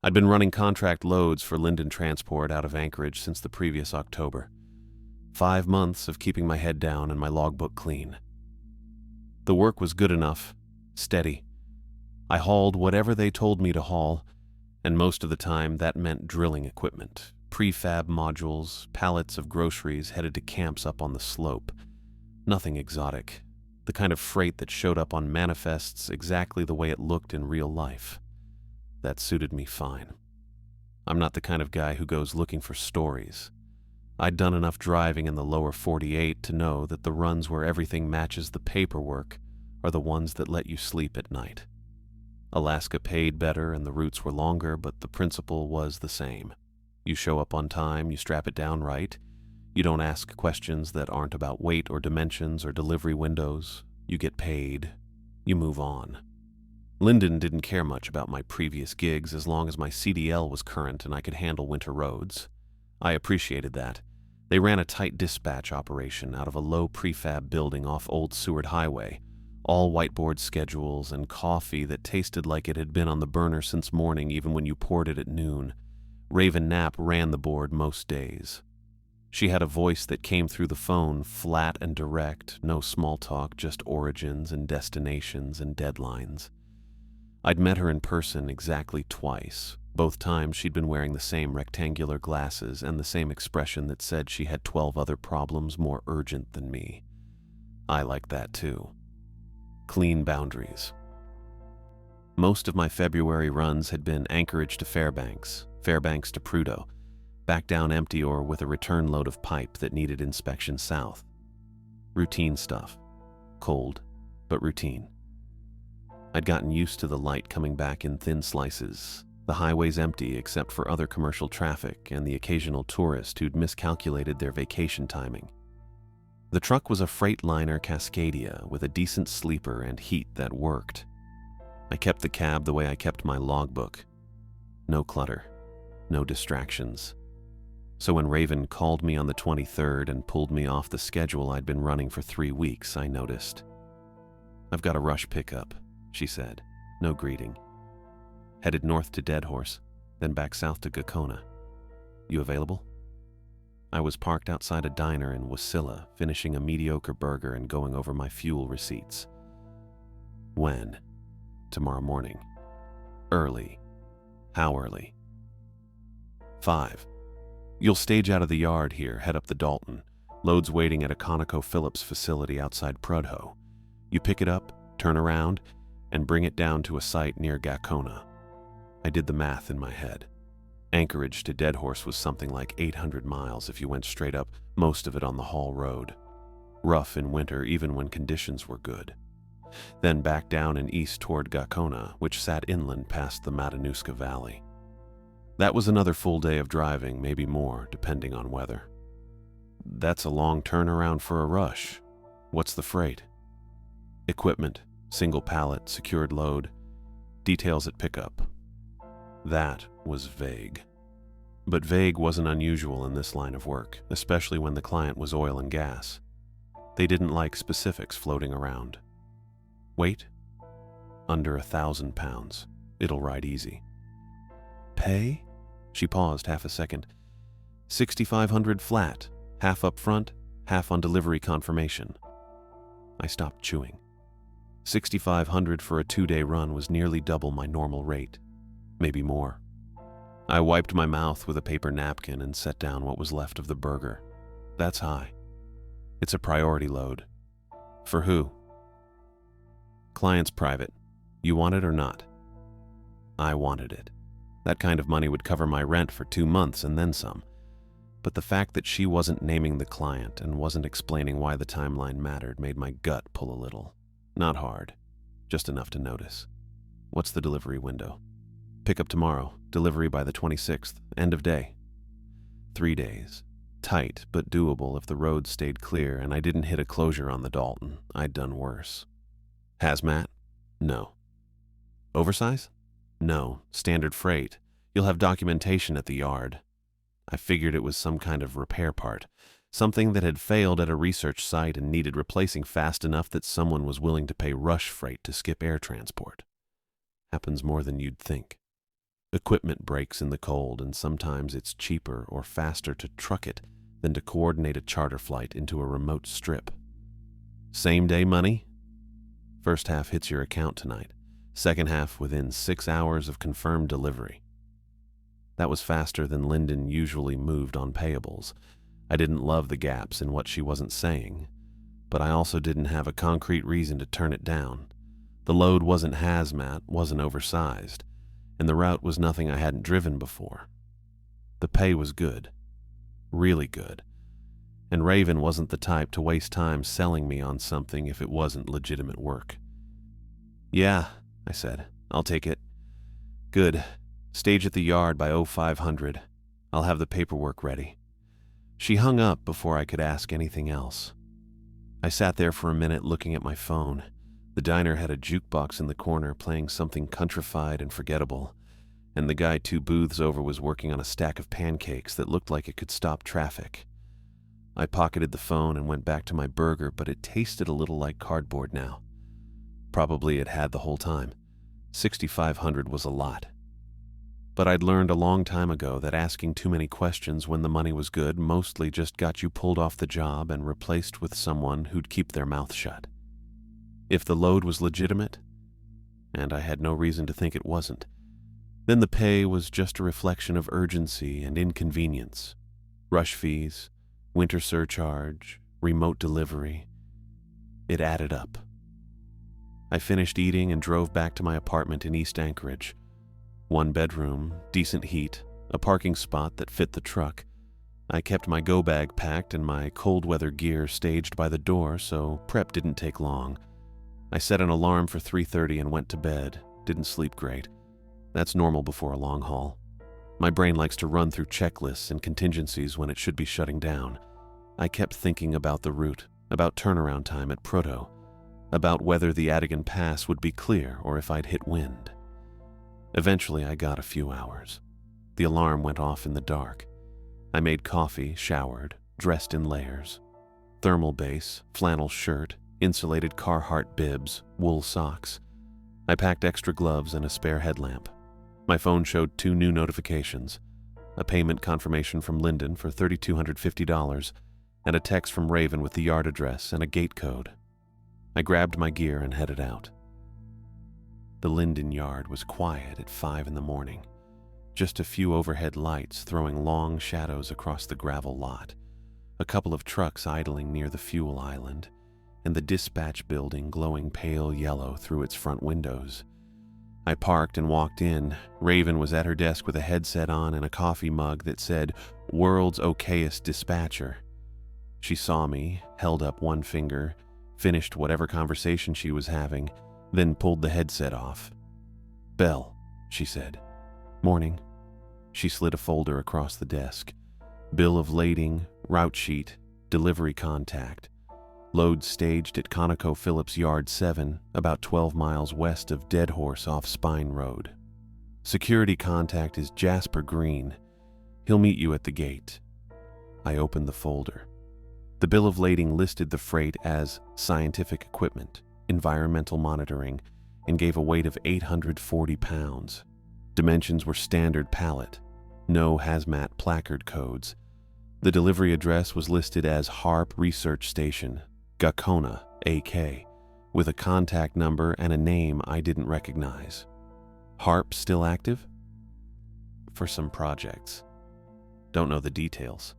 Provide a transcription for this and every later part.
I'd been running contract loads for Linden Transport out of Anchorage since the previous October. 5 months of keeping my head down and my logbook clean. The work was good enough, steady. I hauled whatever they told me to haul, and most of the time that meant drilling equipment, prefab modules, pallets of groceries headed to camps up on the slope. Nothing exotic, the kind of freight that showed up on manifests exactly the way it looked in real life. That suited me fine. I'm not the kind of guy who goes looking for stories. I'd done enough driving in the lower 48 to know that the runs where everything matches the paperwork are the ones that let you sleep at night. Alaska paid better and the routes were longer, but the principle was the same. You show up on time, you strap it down right. You don't ask questions that aren't about weight or dimensions or delivery windows. You get paid. You move on. Linden didn't care much about my previous gigs as long as my CDL was current and I could handle winter roads. I appreciated that. They ran a tight dispatch operation out of a low prefab building off Old Seward Highway, all whiteboard schedules and coffee that tasted like it had been on the burner since morning even when you poured it at noon. Raven Knapp ran the board most days. She had a voice that came through the phone, flat and direct, no small talk, just origins and destinations and deadlines. I'd met her in person exactly twice. Both times she'd been wearing the same rectangular glasses and the same expression that said she had 12 other problems more urgent than me. I liked that too. Clean boundaries. Most of my February runs had been Anchorage to Fairbanks, Fairbanks to Prudhoe, back down empty or with a return load of pipe that needed inspection south. Routine stuff. Cold, but routine. I'd gotten used to the light coming back in thin slices, the highways empty except for other commercial traffic and the occasional tourist who'd miscalculated their vacation timing. The truck was a Freightliner Cascadia with a decent sleeper and heat that worked. I kept the cab the way I kept my logbook. No clutter, no distractions. So when Raven called me on the 23rd and pulled me off the schedule I'd been running for 3 weeks, I noticed. "I've got a rush pickup," she said, no greeting. "Headed north to Deadhorse, then back south to Gakona. You available?" I was parked outside a diner in Wasilla, finishing a mediocre burger and going over my fuel receipts. When? Tomorrow morning. Early. How early? 5. You'll stage out of the yard here, head up the Dalton. Load's waiting at a ConocoPhillips facility outside Prudhoe. You pick it up, turn around, and bring it down to a site near Gakona. I did the math in my head. Anchorage to Deadhorse was something like 800 miles if you went straight up, most of it on the haul road. Rough in winter even when conditions were good. Then back down and east toward Gakona, which sat inland past the Matanuska Valley. That was another full day of driving, maybe more, depending on weather. That's a long turnaround for a rush. What's the freight? Equipment, single pallet, secured load, details at pickup. That was vague. But vague wasn't unusual in this line of work, especially when the client was oil and gas. They didn't like specifics floating around. Weight? Under 1,000 pounds. It'll ride easy. Pay? She paused half a second. 6,500 flat, half up front, half on delivery confirmation. I stopped chewing. 6,500 for a 2-day run was nearly double my normal rate. Maybe more. I wiped my mouth with a paper napkin and set down what was left of the burger. That's high. It's a priority load. For who? Client's private. You want it or not? I wanted it. That kind of money would cover my rent for 2 months and then some. But the fact that she wasn't naming the client and wasn't explaining why the timeline mattered made my gut pull a little. Not hard, just enough to notice. What's the delivery window? Pick up tomorrow, delivery by the 26th, end of day. 3 days. Tight, but doable if the road stayed clear and I didn't hit a closure on the Dalton. I'd done worse. Hazmat? No. Oversize? No. Standard freight. You'll have documentation at the yard. I figured it was some kind of repair part, something that had failed at a research site and needed replacing fast enough that someone was willing to pay rush freight to skip air transport. Happens more than you'd think. Equipment breaks in the cold, and sometimes it's cheaper or faster to truck it than to coordinate a charter flight into a remote strip. Same-day money? First half hits your account tonight. Second half within 6 hours of confirmed delivery. That was faster than Lyndon usually moved on payables. I didn't love the gaps in what she wasn't saying, but I also didn't have a concrete reason to turn it down. The load wasn't hazmat, wasn't oversized, and the route was nothing I hadn't driven before. The pay was good. Really good. And Raven wasn't the type to waste time selling me on something if it wasn't legitimate work. "Yeah," I said. "I'll take it." "Good. Stage at the yard by 0500. I'll have the paperwork ready." She hung up before I could ask anything else. I sat there for a minute looking at my phone. The diner had a jukebox in the corner playing something countrified and forgettable, and the guy 2 booths over was working on a stack of pancakes that looked like it could stop traffic. I pocketed the phone and went back to my burger, but it tasted a little like cardboard now. Probably it had the whole time. 6,500 was a lot. But I'd learned a long time ago that asking too many questions when the money was good mostly just got you pulled off the job and replaced with someone who'd keep their mouth shut. If the load was legitimate, and I had no reason to think it wasn't, then the pay was just a reflection of urgency and inconvenience. Rush fees, winter surcharge, remote delivery. It added up. I finished eating and drove back to my apartment in East Anchorage. 1 bedroom, decent heat, a parking spot that fit the truck. I kept my go bag packed and my cold weather gear staged by the door, so prep didn't take long. I set an alarm for 3:30 and went to bed. Didn't sleep great. That's normal before a long haul. My brain likes to run through checklists and contingencies when it should be shutting down. I kept thinking about the route, about turnaround time at Proto, about whether the Adigan Pass would be clear or if I'd hit wind. Eventually, I got a few hours. The alarm went off in the dark. I made coffee, showered, dressed in layers. Thermal base, flannel shirt, insulated Carhartt bibs, wool socks. I packed extra gloves and a spare headlamp. My phone showed 2 new notifications, a payment confirmation from Lyndon for $3,250 and a text from Raven with the yard address and a gate code. I grabbed my gear and headed out. The Lyndon yard was quiet at 5 in the morning, just a few overhead lights throwing long shadows across the gravel lot, a couple of trucks idling near the fuel island, and the dispatch building glowing pale yellow through its front windows. I parked and walked in. Raven was at her desk with a headset on and a coffee mug that said, "World's Okayest Dispatcher." She saw me, held up one finger, finished whatever conversation she was having, then pulled the headset off. "Bell," she said. "Morning." She slid a folder across the desk. Bill of lading, route sheet, delivery contact. Load staged at ConocoPhillips Yard 7, about 12 miles west of Dead Horse off Spine Road. Security contact is Jasper Green. He'll meet you at the gate. I opened the folder. The bill of lading listed the freight as scientific equipment, environmental monitoring, and gave a weight of 840 pounds. Dimensions were standard pallet, no hazmat placard codes. The delivery address was listed as Harp Research Station, Gacona, AK, with a contact number and a name I didn't recognize. Harp still active? For some projects. Don't know the details.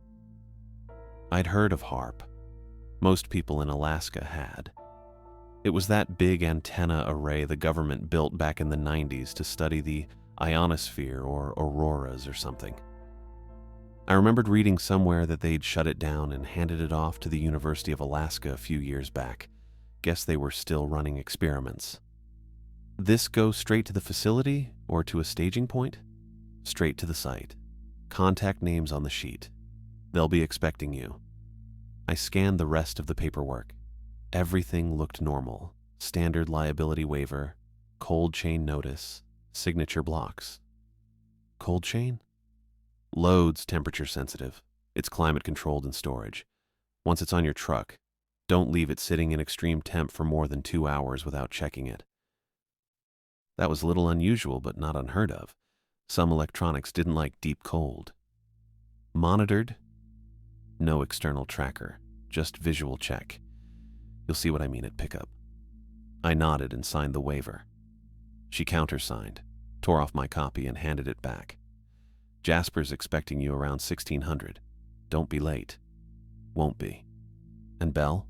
I'd heard of Harp. Most people in Alaska had. It was that big antenna array the government built back in the 90s to study the ionosphere or auroras or something. I remembered reading somewhere that they'd shut it down and handed it off to the University of Alaska a few years back. Guess they were still running experiments. This go straight to the facility or to a staging point? Straight to the site. Contact names on the sheet. They'll be expecting you. I scanned the rest of the paperwork. Everything looked normal. Standard liability waiver, cold chain notice, signature blocks. Cold chain? Load's temperature sensitive. It's climate controlled and storage. Once it's on your truck, don't leave it sitting in extreme temp for more than 2 hours without checking it. That was a little unusual, but not unheard of. Some electronics didn't like deep cold. Monitored? No external tracker, just visual check. You'll see what I mean at pickup. I nodded and signed the waiver. She countersigned, tore off my copy and handed it back. Jasper's expecting you around 1600. Don't be late. Won't be. And Belle?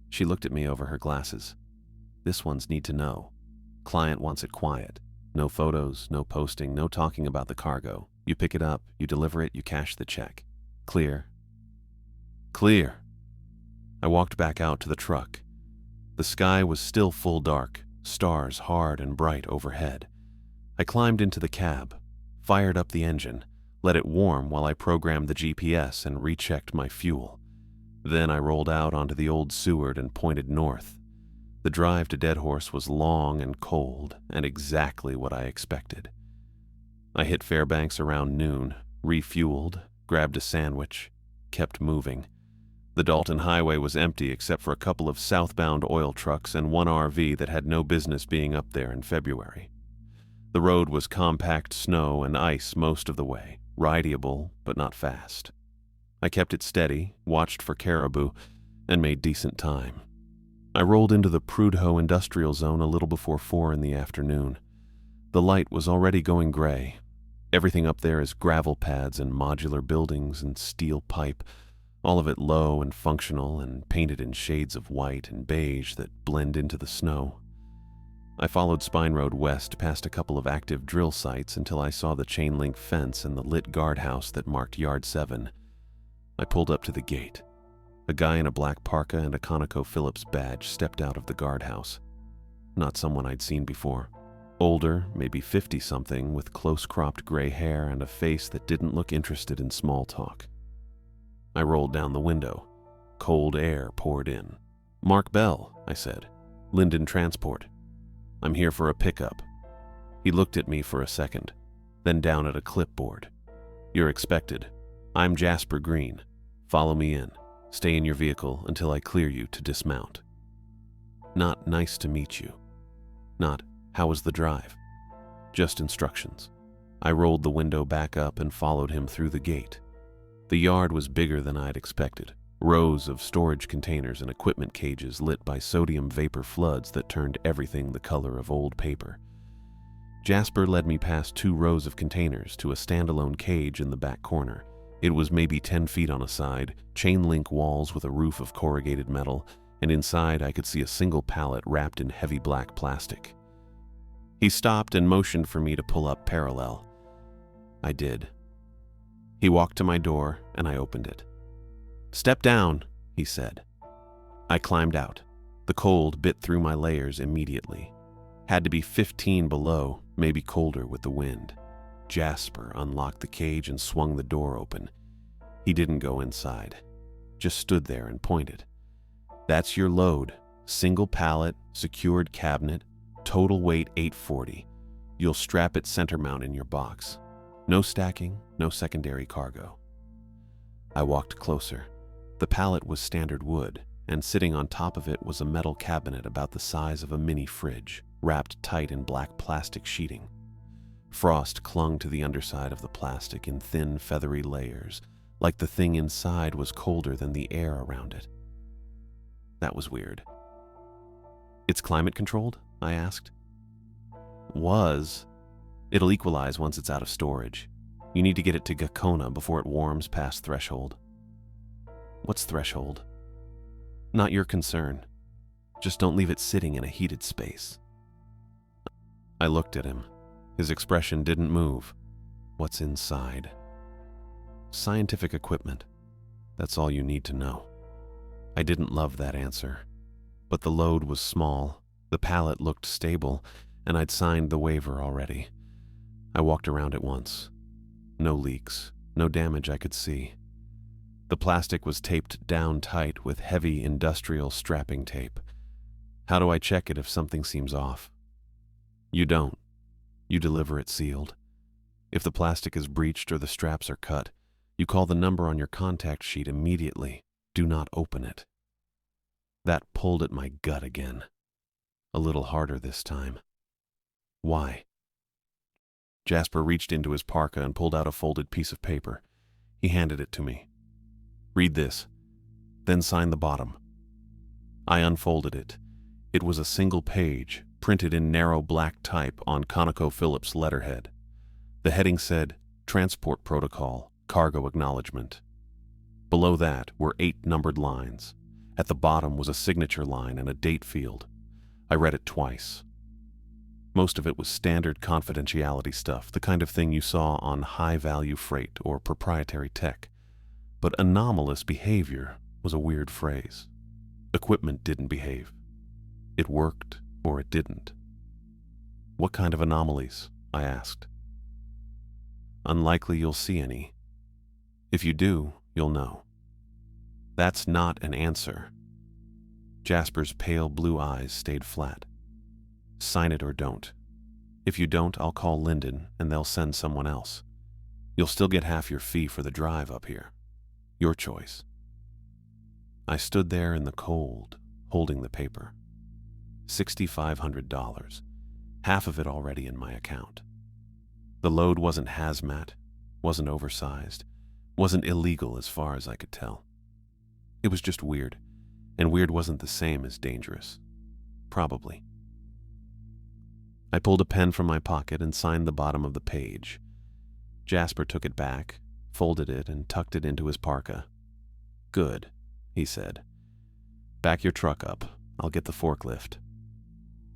She looked at me over her glasses. This one's need to know. Client wants it quiet. No photos, no posting, no talking about the cargo. You pick it up, you deliver it, you cash the check. Clear? Clear. I walked back out to the truck. The sky was still full dark, stars hard and bright overhead. I climbed into the cab, fired up the engine, let it warm while I programmed the GPS and rechecked my fuel. Then I rolled out onto the old Seward and pointed north. The drive to Deadhorse was long and cold, and exactly what I expected. I hit Fairbanks around noon, refueled, grabbed a sandwich, kept moving. The Dalton Highway was empty except for a couple of southbound oil trucks and one RV that had no business being up there in February. The road was compact snow and ice most of the way, rideable but not fast. I kept it steady, watched for caribou, and made decent time. I rolled into the Prudhoe industrial zone a little before 4 in the afternoon. The light was already going gray. Everything up there is gravel pads and modular buildings and steel pipe, all of it low and functional and painted in shades of white and beige that blend into the snow. I followed Spine Road west past a couple of active drill sites until I saw the chain-link fence and the lit guardhouse that marked Yard 7. I pulled up to the gate. A guy in a black parka and a ConocoPhillips badge stepped out of the guardhouse. Not someone I'd seen before. Older, maybe 50-something, with close-cropped gray hair and a face that didn't look interested in small talk. I rolled down the window. Cold air poured in. "Mark Bell," I said. "Linden Transport. I'm here for a pickup." He looked at me for a second, then down at a clipboard. "You're expected. I'm Jasper Green. Follow me in. Stay in your vehicle until I clear you to dismount." Not "nice to meet you." Not "how was the drive?" Just instructions. I rolled the window back up and followed him through the gate. The yard was bigger than I'd expected. Rows of storage containers and equipment cages lit by sodium vapor floods that turned everything the color of old paper. Jasper led me past 2 rows of containers to a standalone cage in the back corner. It was maybe 10 feet on a side, chain-link walls with a roof of corrugated metal, and inside I could see a single pallet wrapped in heavy black plastic. He stopped and motioned for me to pull up parallel. I did. He walked to my door, and I opened it. "Step down," he said. I climbed out. The cold bit through my layers immediately. Had to be 15 below, maybe colder with the wind. Jasper unlocked the cage and swung the door open. He didn't go inside, just stood there and pointed. "That's your load. Single pallet, secured cabinet, total weight 840. You'll strap it center mount in your box. No stacking, no secondary cargo." I walked closer. The pallet was standard wood, and sitting on top of it was a metal cabinet about the size of a mini fridge, wrapped tight in black plastic sheeting. Frost clung to the underside of the plastic in thin, feathery layers, like the thing inside was colder than the air around it. That was weird. "It's climate-controlled?" I asked. "Was. It'll equalize once it's out of storage. You need to get it to Gakona before it warms past threshold." "What's threshold?" "Not your concern. Just don't leave it sitting in a heated space." I looked at him. His expression didn't move. "What's inside?" "Scientific equipment. That's all you need to know." I didn't love that answer. But the load was small, the pallet looked stable, and I'd signed the waiver already. I walked around it once. No leaks, no damage I could see. The plastic was taped down tight with heavy industrial strapping tape. How do I check it if something seems off? You don't. You deliver it sealed. If the plastic is breached or the straps are cut, you call the number on your contact sheet immediately. Do not open it. That pulled at my gut again. A little harder this time. Why? Jasper reached into his parka and pulled out a folded piece of paper. He handed it to me. "Read this, then sign the bottom." I unfolded it. It was a single page, printed in narrow black type on ConocoPhillips letterhead. The heading said, "Transport Protocol, Cargo Acknowledgement." Below that were 8 numbered lines. At the bottom was a signature line and a date field. I read it twice. Most of it was standard confidentiality stuff, the kind of thing you saw on high-value freight or proprietary tech. But anomalous behavior was a weird phrase. Equipment didn't behave. It worked or it didn't. "What kind of anomalies?" I asked. "Unlikely you'll see any. If you do, you'll know." "That's not an answer." Jasper's pale blue eyes stayed flat. "Sign it or don't. If you don't, I'll call Linden and they'll send someone else. You'll still get half your fee for the drive up here. Your choice." I stood there in the cold, holding the paper. $6,500, half of it already in my account. The load wasn't hazmat, wasn't oversized, wasn't illegal as far as I could tell. It was just weird, and weird wasn't the same as dangerous. Probably. I pulled a pen from my pocket and signed the bottom of the page. Jasper took it back, folded it, and tucked it into his parka. "Good," he said. "Back your truck up. I'll get the forklift."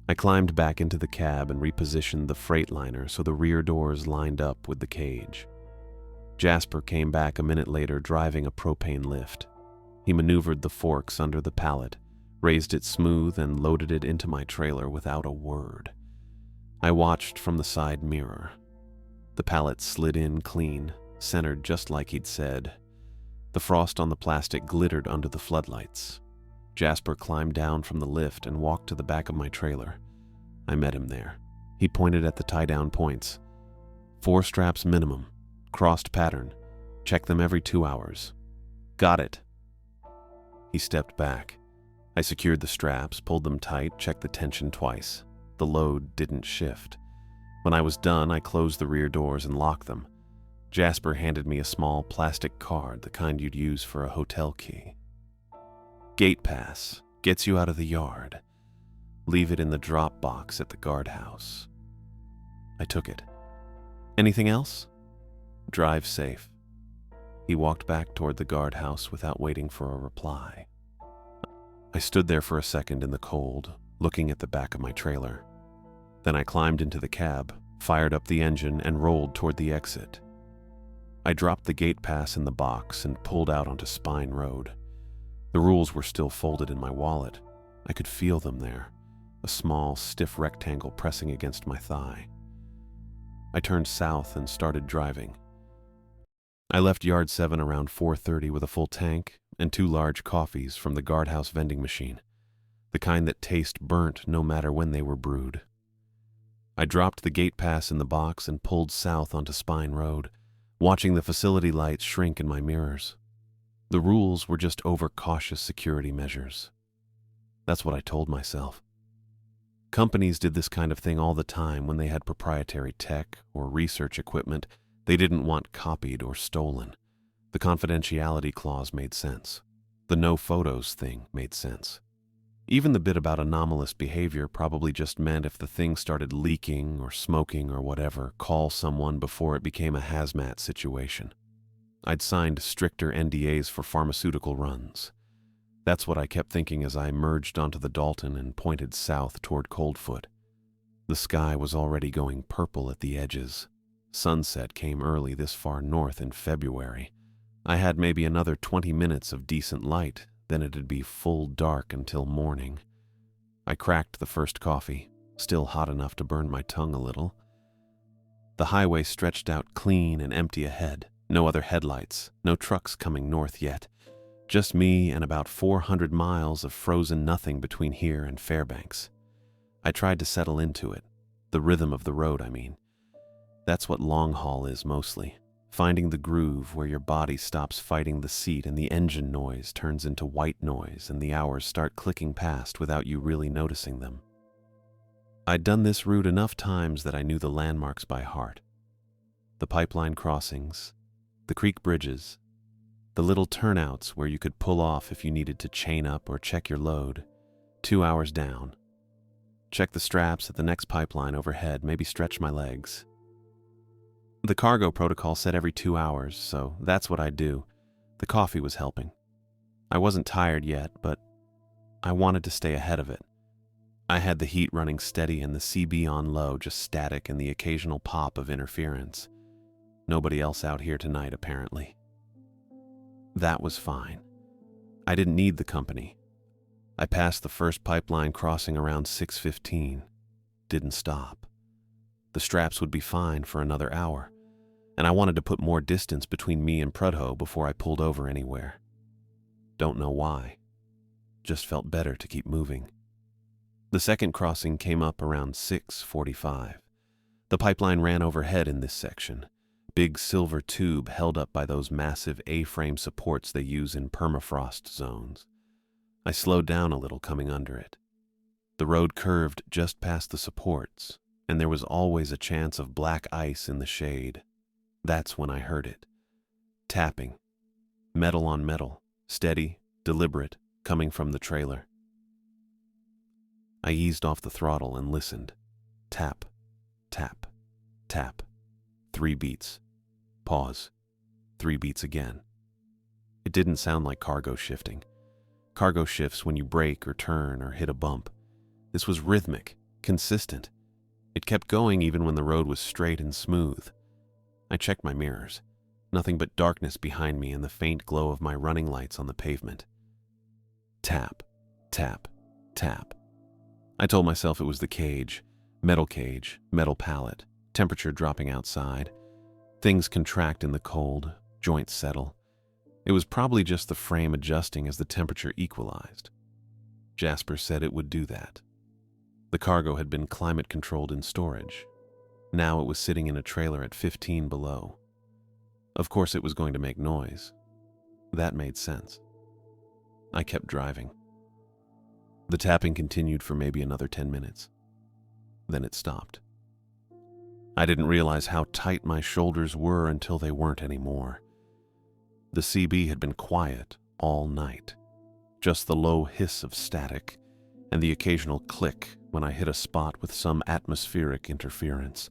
I climbed back into the cab and repositioned the Freightliner so the rear doors lined up with the cage. Jasper came back a minute later driving a propane lift. He maneuvered the forks under the pallet, raised it smooth, and loaded it into my trailer without a word. I watched from the side mirror. The pallet slid in clean, centered just like he'd said. The frost on the plastic glittered under the floodlights. Jasper climbed down from the lift and walked to the back of my trailer. I met him there. He pointed at the tie-down points. 4 straps minimum, crossed pattern. Check them every 2 hours. Got it. He stepped back. I secured the straps, pulled them tight, checked the tension twice. The load didn't shift. When I was done, I closed the rear doors and locked them. Jasper handed me a small plastic card, the kind you'd use for a hotel key. "Gate pass. Gets you out of the yard. Leave it in the drop box at the guardhouse." I took it. "Anything else?" "Drive safe." He walked back toward the guardhouse without waiting for a reply. I stood there for a second in the cold, looking at the back of my trailer. Then I climbed into the cab, fired up the engine, and rolled toward the exit. I dropped the gate pass in the box and pulled out onto Spine Road. The rules were still folded in my wallet. I could feel them there, a small, stiff rectangle pressing against my thigh. I turned south and started driving. I left Yard 7 around 4:30 with a full tank and 2 large coffees from the guardhouse vending machine, the kind that taste burnt no matter when they were brewed. I dropped the gate pass in the box and pulled south onto Spine Road, watching the facility lights shrink in my mirrors. The rules were just overcautious security measures. That's what I told myself. Companies did this kind of thing all the time when they had proprietary tech or research equipment they didn't want copied or stolen. The confidentiality clause made sense. The no photos thing made sense. Even the bit about anomalous behavior probably just meant if the thing started leaking or smoking or whatever, call someone before it became a hazmat situation. I'd signed stricter NDAs for pharmaceutical runs. That's what I kept thinking as I merged onto the Dalton and pointed south toward Coldfoot. The sky was already going purple at the edges. Sunset came early this far north in February. I had maybe another 20 minutes of decent light, then it'd be full dark until morning. I cracked the first coffee, still hot enough to burn my tongue a little. The highway stretched out clean and empty ahead. No other headlights, no trucks coming north yet. Just me and about 400 miles of frozen nothing between here and Fairbanks. I tried to settle into it. The rhythm of the road, I mean. That's what long haul is mostly. Finding the groove where your body stops fighting the seat and the engine noise turns into white noise and the hours start clicking past without you really noticing them. I'd done this route enough times that I knew the landmarks by heart. The pipeline crossings, the creek bridges, the little turnouts where you could pull off if you needed to chain up or check your load. 2 hours down. Check the straps at the next pipeline overhead, maybe stretch my legs. The cargo protocol said every 2 hours, so that's what I'd do. The coffee was helping. I wasn't tired yet, but I wanted to stay ahead of it. I had the heat running steady and the CB on low, just static and the occasional pop of interference. Nobody else out here tonight, apparently. That was fine. I didn't need the company. I passed the first pipeline crossing around 6:15. Didn't stop. The straps would be fine for another hour, and I wanted to put more distance between me and Prudhoe before I pulled over anywhere. Don't know why. Just felt better to keep moving. The second crossing came up around 6:45. The pipeline ran overhead in this section. Big silver tube held up by those massive A-frame supports they use in permafrost zones. I slowed down a little coming under it. The road curved just past the supports, and there was always a chance of black ice in the shade. That's when I heard it. Tapping. Metal on metal. Steady, deliberate, coming from the trailer. I eased off the throttle and listened. Tap, tap, tap. 3 beats. Pause. 3 beats again. It didn't sound like cargo shifting. Cargo shifts when you brake or turn or hit a bump. This was rhythmic, consistent. It kept going even when the road was straight and smooth. I checked my mirrors. Nothing but darkness behind me and the faint glow of my running lights on the pavement. Tap, tap, tap. I told myself it was the cage, metal pallet, temperature dropping outside. Things contract in the cold, joints settle. It was probably just the frame adjusting as the temperature equalized. Jasper said it would do that. The cargo had been climate-controlled in storage. Now it was sitting in a trailer at 15 below. Of course it was going to make noise. That made sense. I kept driving. The tapping continued for maybe another 10 minutes. Then it stopped. I didn't realize how tight my shoulders were until they weren't anymore. The CB had been quiet all night. Just the low hiss of static and the occasional click when I hit a spot with some atmospheric interference.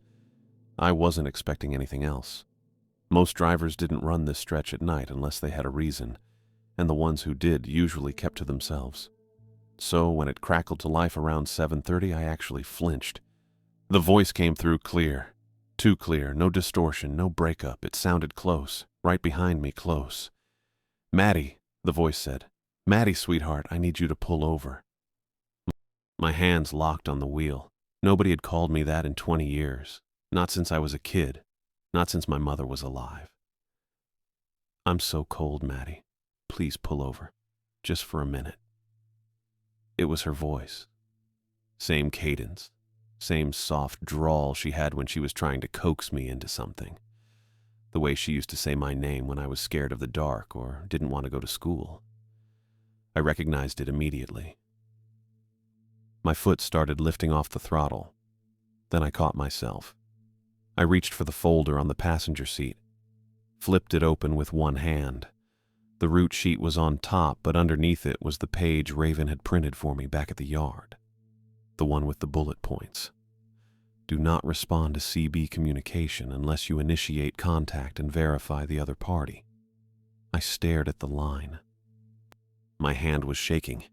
I wasn't expecting anything else. Most drivers didn't run this stretch at night unless they had a reason, and the ones who did usually kept to themselves. So when it crackled to life around 7:30, I actually flinched. The voice came through clear. Too clear, no distortion, no breakup. It sounded close, right behind me, close. "Maddie," the voice said. "Maddie, sweetheart, I need you to pull over." My hands locked on the wheel. Nobody had called me that in 20 years. Not since I was a kid. Not since my mother was alive. "I'm so cold, Maddie. Please pull over. Just for a minute." It was her voice. Same cadence. Same soft drawl she had when she was trying to coax me into something. The way she used to say my name when I was scared of the dark or didn't want to go to school. I recognized it immediately. My foot started lifting off the throttle. Then I caught myself. I reached for the folder on the passenger seat, flipped it open with one hand. The route sheet was on top, but underneath it was the page Raven had printed for me back at the yard. The one with the bullet points. Do not respond to CB communication unless you initiate contact and verify the other party. I stared at the line. My hand was shaking.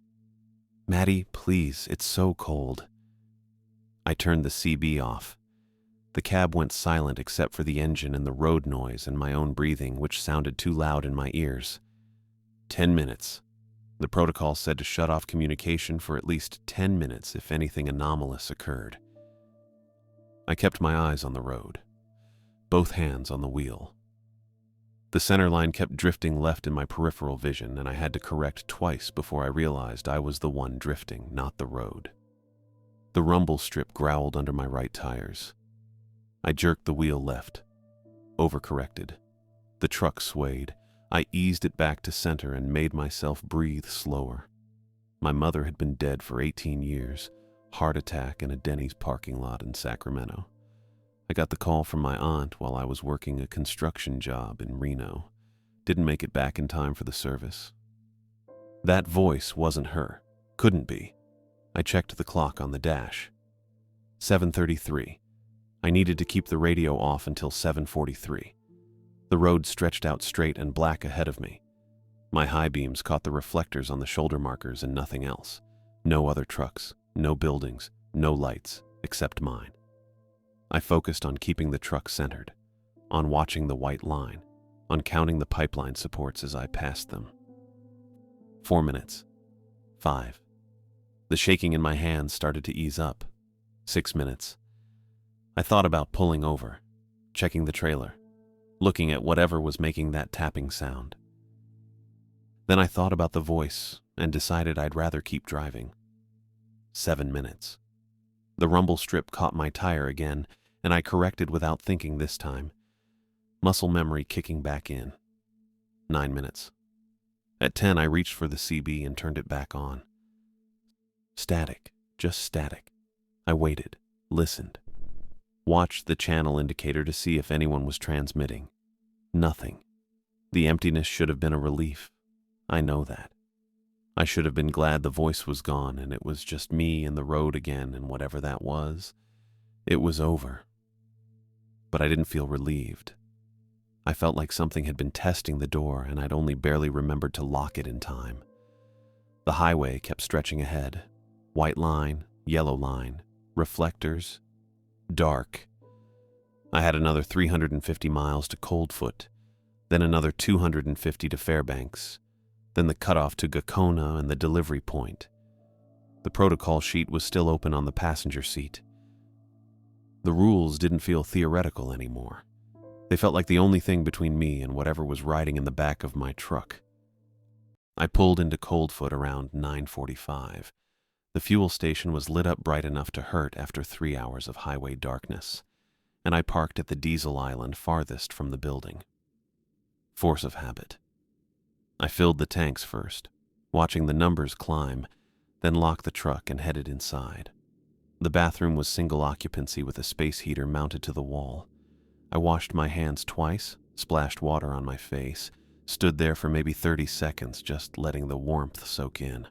"Maddie, please, it's so cold." I turned the CB off. The cab went silent except for the engine and the road noise and my own breathing, which sounded too loud in my ears. 10 minutes. The protocol said to shut off communication for at least 10 minutes if anything anomalous occurred. I kept my eyes on the road, both hands on the wheel. The center line kept drifting left in my peripheral vision, and I had to correct twice before I realized I was the one drifting, not the road. The rumble strip growled under my right tires. I jerked the wheel left, overcorrected. The truck swayed. I eased it back to center and made myself breathe slower. My mother had been dead for 18 years, heart attack in a Denny's parking lot in Sacramento. I got the call from my aunt while I was working a construction job in Reno. Didn't make it back in time for the service. That voice wasn't her. Couldn't be. I checked the clock on the dash. 7:33. I needed to keep the radio off until 7:43. The road stretched out straight and black ahead of me. My high beams caught the reflectors on the shoulder markers and nothing else. No other trucks, no buildings, no lights, except mine. I focused on keeping the truck centered, on watching the white line, on counting the pipeline supports as I passed them. 4 minutes. 5. The shaking in my hands started to ease up. 6 minutes. I thought about pulling over, checking the trailer, looking at whatever was making that tapping sound. Then I thought about the voice and decided I'd rather keep driving. 7 minutes. The rumble strip caught my tire again, and I corrected without thinking this time. Muscle memory kicking back in. 9 minutes. At 10, I reached for the CB and turned it back on. Static, just static. I waited, listened, watched the channel indicator to see if anyone was transmitting. Nothing. The emptiness should have been a relief. I know that. I should have been glad the voice was gone and it was just me and the road again, and whatever that was, it was over. But I didn't feel relieved. I felt like something had been testing the door and I'd only barely remembered to lock it in time. The highway kept stretching ahead. White line, yellow line, reflectors, dark. I had another 350 miles to Coldfoot, then another 250 to Fairbanks, then the cutoff to Gacona and the delivery point. The protocol sheet was still open on the passenger seat. The rules didn't feel theoretical anymore. They felt like the only thing between me and whatever was riding in the back of my truck. I pulled into Coldfoot around 9:45. The fuel station was lit up bright enough to hurt after 3 hours of highway darkness, and I parked at the diesel island farthest from the building. Force of habit. I filled the tanks first, watching the numbers climb, then locked the truck and headed inside. The bathroom was single occupancy with a space heater mounted to the wall. I washed my hands twice, splashed water on my face, stood there for maybe 30 seconds just letting the warmth soak in.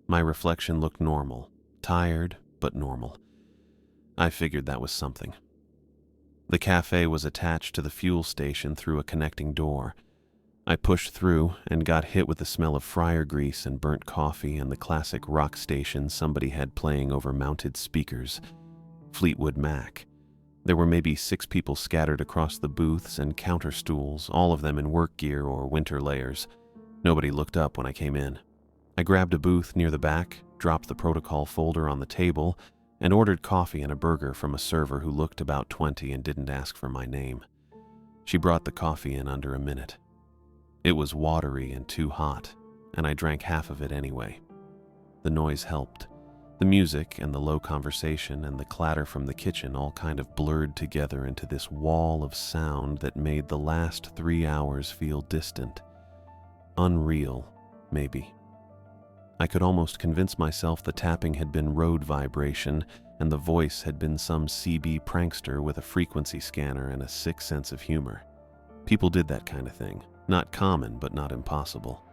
My reflection looked normal, tired but normal. I figured that was something. The cafe was attached to the fuel station through a connecting door. I pushed through and got hit with the smell of fryer grease and burnt coffee and the classic rock station somebody had playing over mounted speakers, Fleetwood Mac. There were maybe 6 people scattered across the booths and counter stools, all of them in work gear or winter layers. Nobody looked up when I came in. I grabbed a booth near the back, dropped the protocol folder on the table, and ordered coffee and a burger from a server who looked about 20 and didn't ask for my name. She brought the coffee in under a minute. It was watery and too hot, and I drank half of it anyway. The noise helped. The music and the low conversation and the clatter from the kitchen all kind of blurred together into this wall of sound that made the last 3 hours feel distant. Unreal, maybe. I could almost convince myself the tapping had been road vibration and the voice had been some CB prankster with a frequency scanner and a sick sense of humor. People did that kind of thing. Not common, but not impossible.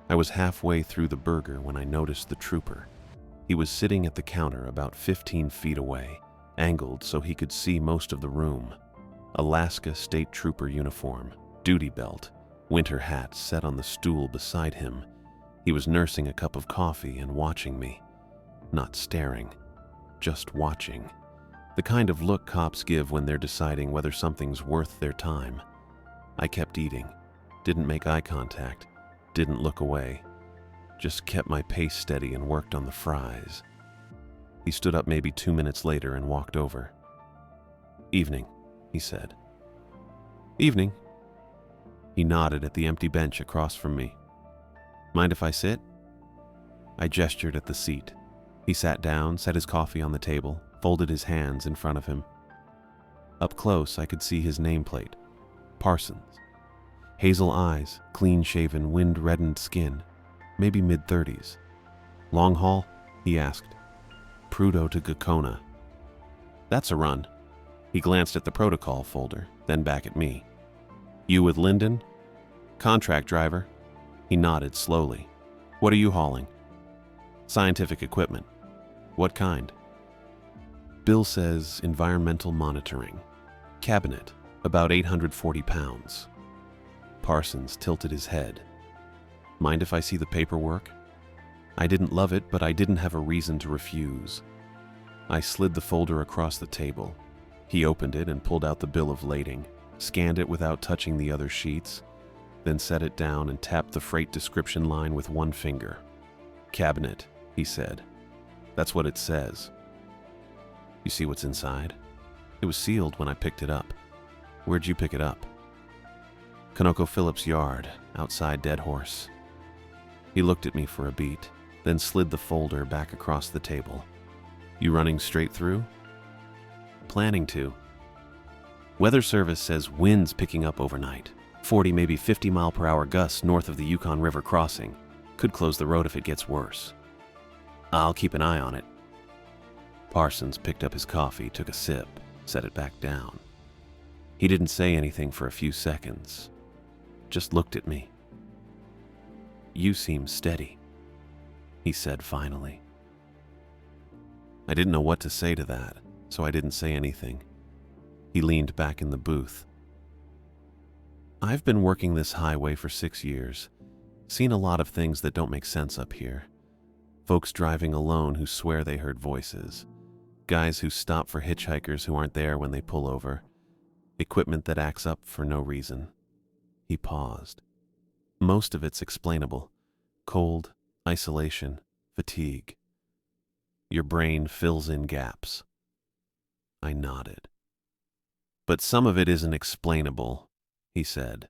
I was halfway through the burger when I noticed the trooper. He was sitting at the counter about 15 feet away, angled so he could see most of the room. Alaska State Trooper uniform, duty belt, winter hat set on the stool beside him. He was nursing a cup of coffee and watching me. Not staring, just watching. The kind of look cops give when they're deciding whether something's worth their time. I kept eating, didn't make eye contact, didn't look away, just kept my pace steady and worked on the fries. He stood up maybe 2 minutes later and walked over. "Evening," he said. "Evening." He nodded at the empty bench across from me. "Mind if I sit?" I gestured at the seat. He sat down, set his coffee on the table, folded his hands in front of him. Up close, I could see his nameplate. Parsons. Hazel eyes, clean-shaven, wind-reddened skin, maybe mid-30s. "Long haul?" he asked. "Prudhoe to Gacona." "That's a run." He glanced at the protocol folder, then back at me. You with Lyndon? Contract driver. He nodded slowly. What are you hauling? Scientific equipment. What kind? Bill says environmental monitoring. Cabinet, about 840 pounds. Parsons tilted his head. Mind if I see the paperwork? I didn't love it, but I didn't have a reason to refuse. I slid the folder across the table. He opened it and pulled out the bill of lading, scanned it without touching the other sheets, then set it down and tapped the freight description line with one finger. Cabinet, he said. That's what it says. You see what's inside? It was sealed when I picked it up. Where'd you pick it up? ConocoPhillips yard, outside Dead Horse. He looked at me for a beat, then slid the folder back across the table. You running straight through? Planning to. Weather Service says winds picking up overnight. 40, maybe 50-mile-per-hour gusts north of the Yukon River crossing. Could close the road if it gets worse. I'll keep an eye on it. Parsons picked up his coffee, took a sip, set it back down. He didn't say anything for a few seconds. Just looked at me. You seem steady, he said finally. I didn't know what to say to that, so I didn't say anything. He leaned back in the booth. I've been working this highway for 6 years. Seen a lot of things that don't make sense up here. Folks driving alone who swear they heard voices. Guys who stop for hitchhikers who aren't there when they pull over. Equipment that acts up for no reason. He paused. Most of it's explainable. Cold, isolation, fatigue. Your brain fills in gaps. I nodded. But some of it isn't explainable, he said,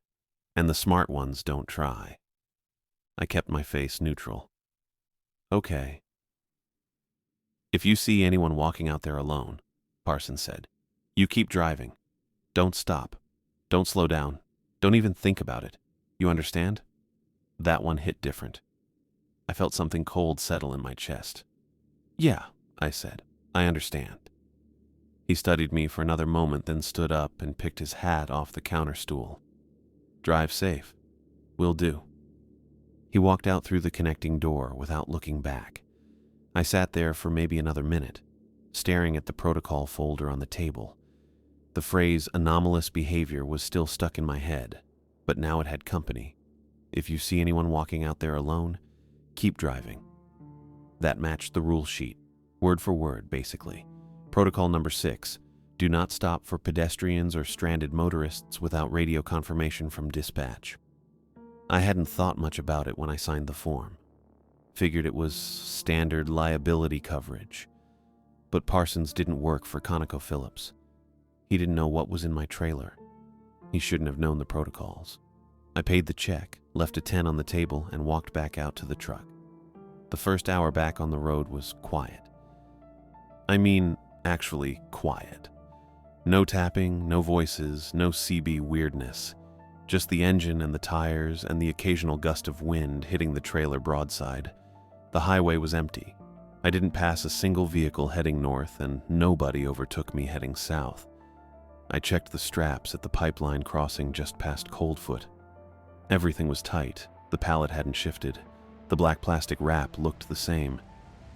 and the smart ones don't try. I kept my face neutral. Okay. If you see anyone walking out there alone, Parsons said, you keep driving. Don't stop. Don't slow down. Don't even think about it. You understand? That one hit different. I felt something cold settle in my chest. Yeah, I said. I understand. He studied me for another moment, then stood up and picked his hat off the counter stool. Drive safe. Will do. He walked out through the connecting door without looking back. I sat there for maybe another minute, staring at the protocol folder on the table. The phrase anomalous behavior was still stuck in my head, but now it had company. If you see anyone walking out there alone, keep driving. That matched the rule sheet, word for word, basically. Protocol number 6, do not stop for pedestrians or stranded motorists without radio confirmation from dispatch. I hadn't thought much about it when I signed the form. Figured it was standard liability coverage. But Parsons didn't work for ConocoPhillips. He didn't know what was in my trailer. He shouldn't have known the protocols. I paid the check, left a 10 on the table, and walked back out to the truck. The first hour back on the road was quiet. I mean, actually quiet. No tapping, no voices, no CB weirdness. Just the engine and the tires and the occasional gust of wind hitting the trailer broadside. The highway was empty. I didn't pass a single vehicle heading north, and nobody overtook me heading south. I checked the straps at the pipeline crossing just past Coldfoot. Everything was tight. The pallet hadn't shifted. The black plastic wrap looked the same.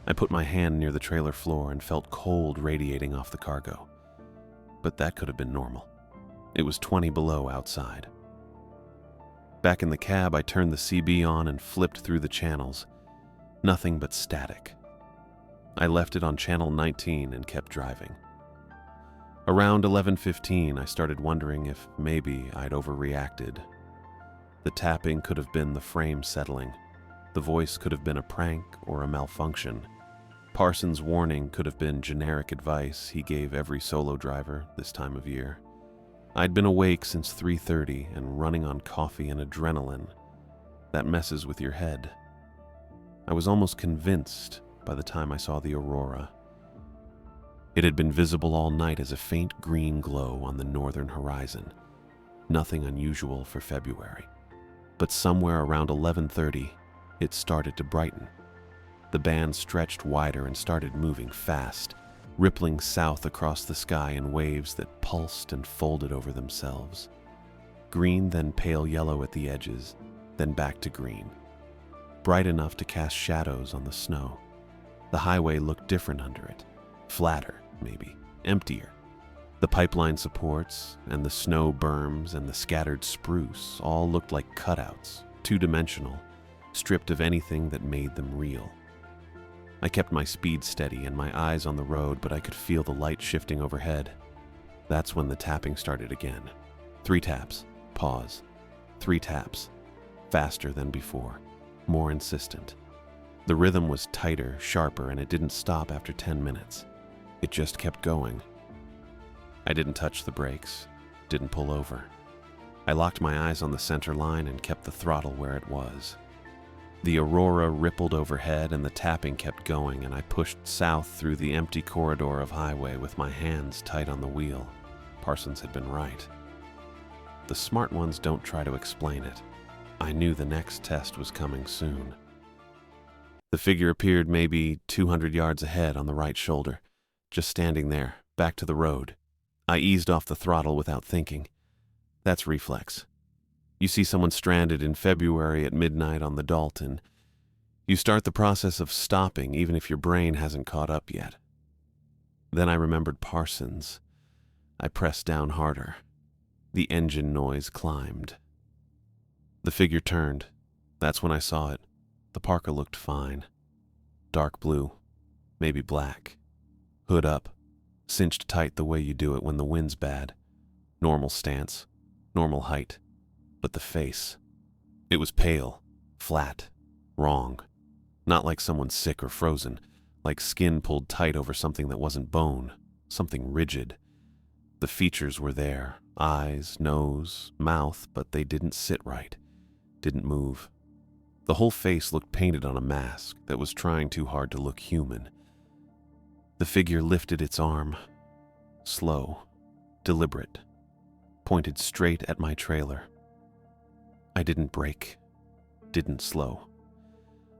I put my hand near the trailer floor and felt cold radiating off the cargo. But that could have been normal. It was 20 below outside. Back in the cab, I turned the CB on and flipped through the channels. Nothing but static. I left it on channel 19 and kept driving. Around 11:15, I started wondering if maybe I'd overreacted. The tapping could have been the frame settling. The voice could have been a prank or a malfunction. Parsons' warning could have been generic advice he gave every solo driver this time of year. I'd been awake since 3:30 and running on coffee and adrenaline. That messes with your head. I was almost convinced by the time I saw the aurora. It had been visible all night as a faint green glow on the northern horizon. Nothing unusual for February. But somewhere around 11:30, it started to brighten. The band stretched wider and started moving fast, rippling south across the sky in waves that pulsed and folded over themselves. Green, then pale yellow at the edges, then back to green. Bright enough to cast shadows on the snow. The highway looked different under it. Flatter, maybe. Emptier. The pipeline supports, and the snow berms, and the scattered spruce all looked like cutouts, two-dimensional, stripped of anything that made them real. I kept my speed steady and my eyes on the road, but I could feel the light shifting overhead. That's when the tapping started again. 3 taps. Pause. 3 taps. Faster than before. More insistent. The rhythm was tighter, sharper, and it didn't stop after 10 minutes. It just kept going. I didn't touch the brakes, didn't pull over. I locked my eyes on the center line and kept the throttle where it was. The aurora rippled overhead and the tapping kept going, and I pushed south through the empty corridor of highway with my hands tight on the wheel. Parsons had been right. The smart ones don't try to explain it. I knew the next test was coming soon. The figure appeared maybe 200 yards ahead on the right shoulder, just standing there, back to the road. I eased off the throttle without thinking. That's reflex. You see someone stranded in February at midnight on the Dalton. You start the process of stopping even if your brain hasn't caught up yet. Then I remembered Parsons. I pressed down harder. The engine noise climbed. The figure turned. That's when I saw it. The parka looked fine. Dark blue, maybe black. Hood up, cinched tight the way you do it when the wind's bad. Normal stance, normal height. But the face, it was pale, flat, wrong. Not like someone sick or frozen, like skin pulled tight over something that wasn't bone, something rigid. The features were there, eyes, nose, mouth, but they didn't sit right, didn't move. The whole face looked painted on a mask that was trying too hard to look human. The figure lifted its arm, slow, deliberate, pointed straight at my trailer. I didn't brake, didn't slow.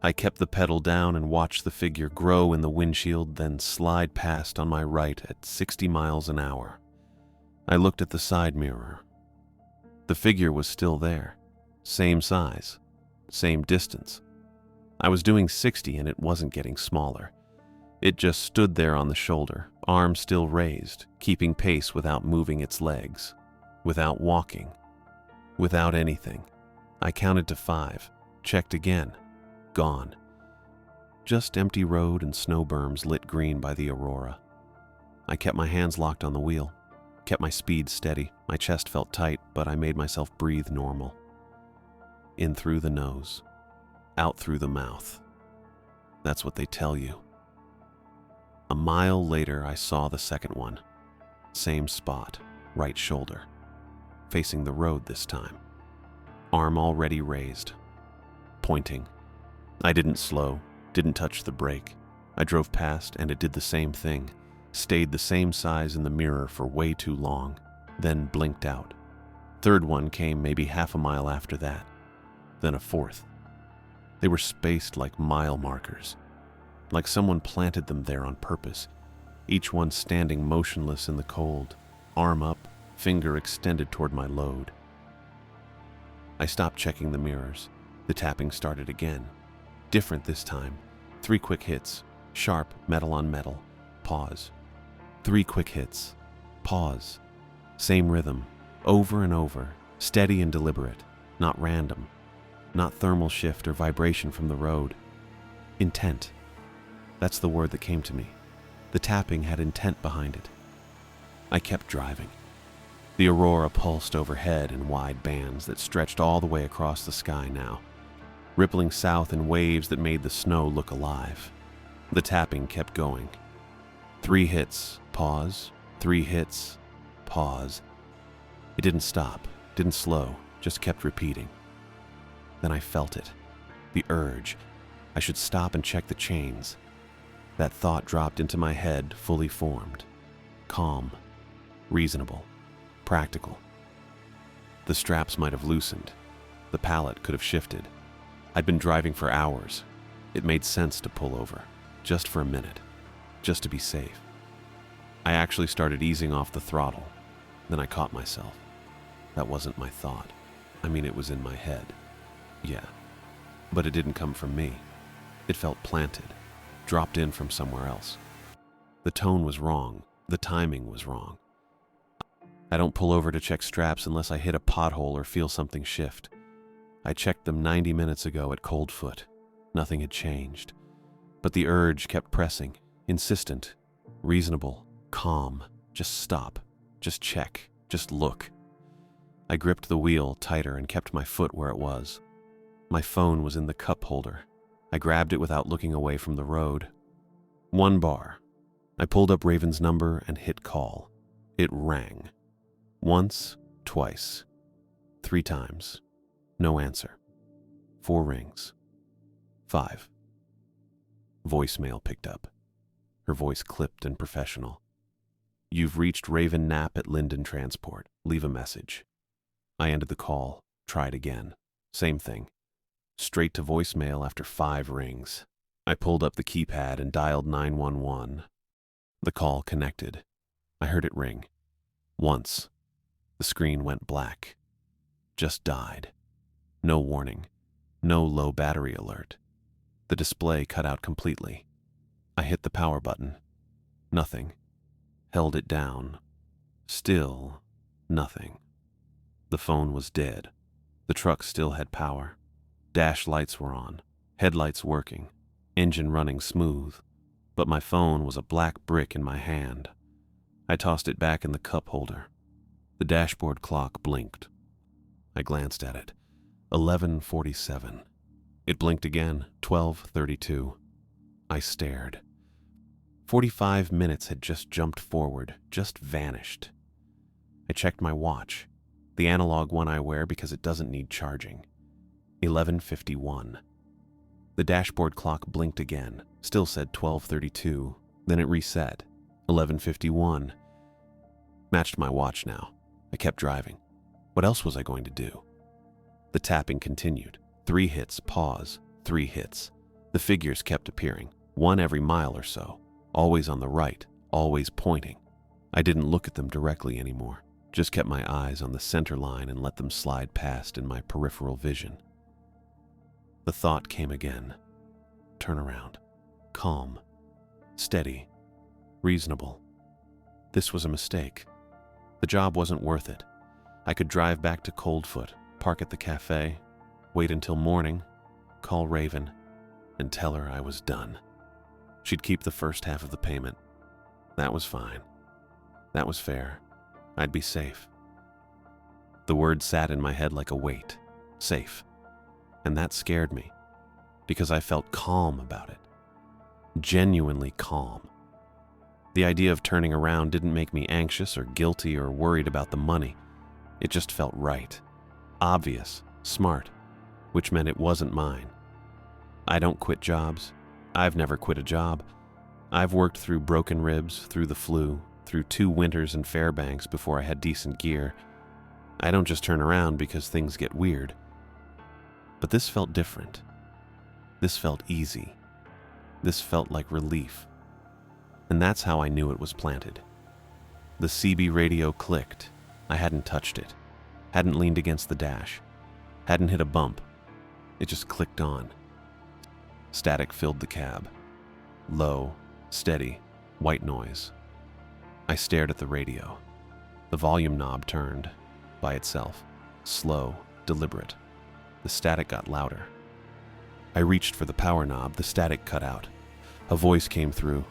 I kept the pedal down and watched the figure grow in the windshield, then slide past on my right at 60 miles an hour. I looked at the side mirror. The figure was still there, same size, same distance. I was doing 60 and it wasn't getting smaller. It just stood there on the shoulder, arm still raised, keeping pace without moving its legs, without walking, without anything. I counted to 5, checked again, gone. Just empty road and snow berms lit green by the aurora. I kept my hands locked on the wheel, kept my speed steady. My chest felt tight, but I made myself breathe normal. In through the nose, out through the mouth. That's what they tell you. A mile later, I saw the second one. Same spot, right shoulder. Facing the road this time. Arm already raised. Pointing. I didn't slow, didn't touch the brake. I drove past and it did the same thing. Stayed the same size in the mirror for way too long, then blinked out. Third one came maybe half a mile after that. Then a fourth. They were spaced like mile markers. Like someone planted them there on purpose. Each one standing motionless in the cold, arm up, finger extended toward my load. I stopped checking the mirrors. The tapping started again. Different this time. 3 quick hits. Sharp, metal on metal. Pause. 3 quick hits. Pause. Same rhythm. Over and over. Steady and deliberate. Not random. Not thermal shift or vibration from the road. Intent. That's the word that came to me. The tapping had intent behind it. I kept driving. The aurora pulsed overhead in wide bands that stretched all the way across the sky now, rippling south in waves that made the snow look alive. The tapping kept going. 3 hits, pause, 3 hits, pause. It didn't stop, didn't slow, just kept repeating. Then I felt it, the urge. I should stop and check the chains. That thought dropped into my head, fully formed, calm, reasonable. Practical. The straps might have loosened. The pallet could have shifted. I'd been driving for hours. It made sense to pull over, just for a minute, just to be safe. I actually started easing off the throttle. Then I caught myself. That wasn't my thought. I mean, it was in my head. Yeah. But it didn't come from me. It felt planted, dropped in from somewhere else. The tone was wrong. The timing was wrong. I don't pull over to check straps unless I hit a pothole or feel something shift. I checked them 90 minutes ago at Cold Foot. Nothing had changed. But the urge kept pressing, insistent, reasonable, calm. Just stop. Just check. Just look. I gripped the wheel tighter and kept my foot where it was. My phone was in the cup holder. I grabbed it without looking away from the road. 1 bar. I pulled up Raven's number and hit call. It rang. Once, twice, 3 times. No answer. 4 rings. 5. Voicemail picked up. Her voice clipped and professional. "You've reached Raven Knapp at Linden Transport. Leave a message." I ended the call, tried again. Same thing. Straight to voicemail after 5 rings. I pulled up the keypad and dialed 911. The call connected. I heard it ring. Once. The screen went black. Just died. No warning. No low battery alert. The display cut out completely. I hit the power button. Nothing. Held it down. Still nothing. The phone was dead. The truck still had power. Dash lights were on. Headlights working. Engine running smooth. But my phone was a black brick in my hand. I tossed it back in the cup holder. The dashboard clock blinked. I glanced at it. 11:47. It blinked again. 12:32. I stared. 45 minutes had just jumped forward, just vanished. I checked my watch, the analog one I wear because it doesn't need charging. 11:51. The dashboard clock blinked again, still said 12:32, then it reset. 11:51. Matched my watch now. I kept driving. What else was I going to do? The tapping continued. 3 hits, pause, 3 hits. The figures kept appearing, 1 every mile or so, always on the right, always pointing. I didn't look at them directly anymore, just kept my eyes on the center line and let them slide past in my peripheral vision. The thought came again. Turn around. Calm. Steady. Reasonable. This was a mistake. The job wasn't worth it. I could drive back to Cold Foot, park at the cafe, wait until morning, call Raven, and tell her I was done. She'd keep the first half of the payment. That was fine. That was fair. I'd be safe. The word sat in my head like a weight. Safe. And that scared me, because I felt calm about it. Genuinely calm. The idea of turning around didn't make me anxious or guilty or worried about the money. It just felt right. Obvious. Smart. Which meant it wasn't mine. I don't quit jobs. I've never quit a job. I've worked through broken ribs, through the flu, through 2 winters in Fairbanks before I had decent gear. I don't just turn around because things get weird. But this felt different. This felt easy. This felt like relief. And that's how I knew it was planted. The CB radio clicked. I hadn't touched it. Hadn't leaned against the dash. Hadn't hit a bump. It just clicked on. Static filled the cab. Low, steady, white noise. I stared at the radio. The volume knob turned, by itself, slow, deliberate. The static got louder. I reached for the power knob. The static cut out. A voice came through.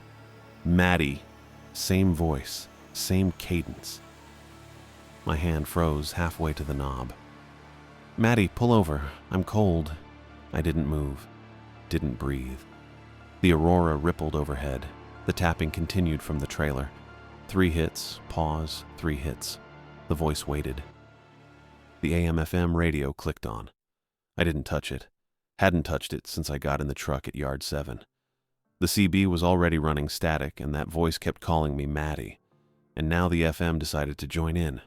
Maddie. Same voice, same cadence. My hand froze halfway to the knob. Maddie, pull over. I'm cold. I didn't move. Didn't breathe. The aurora rippled overhead. The tapping continued from the trailer. 3 hits, pause, 3 hits. The voice waited. The AM/FM radio clicked on. I didn't touch it. Hadn't touched it since I got in the truck at Yard 7. The CB was already running static, and that voice kept calling me Maddie. And now the FM decided to join in.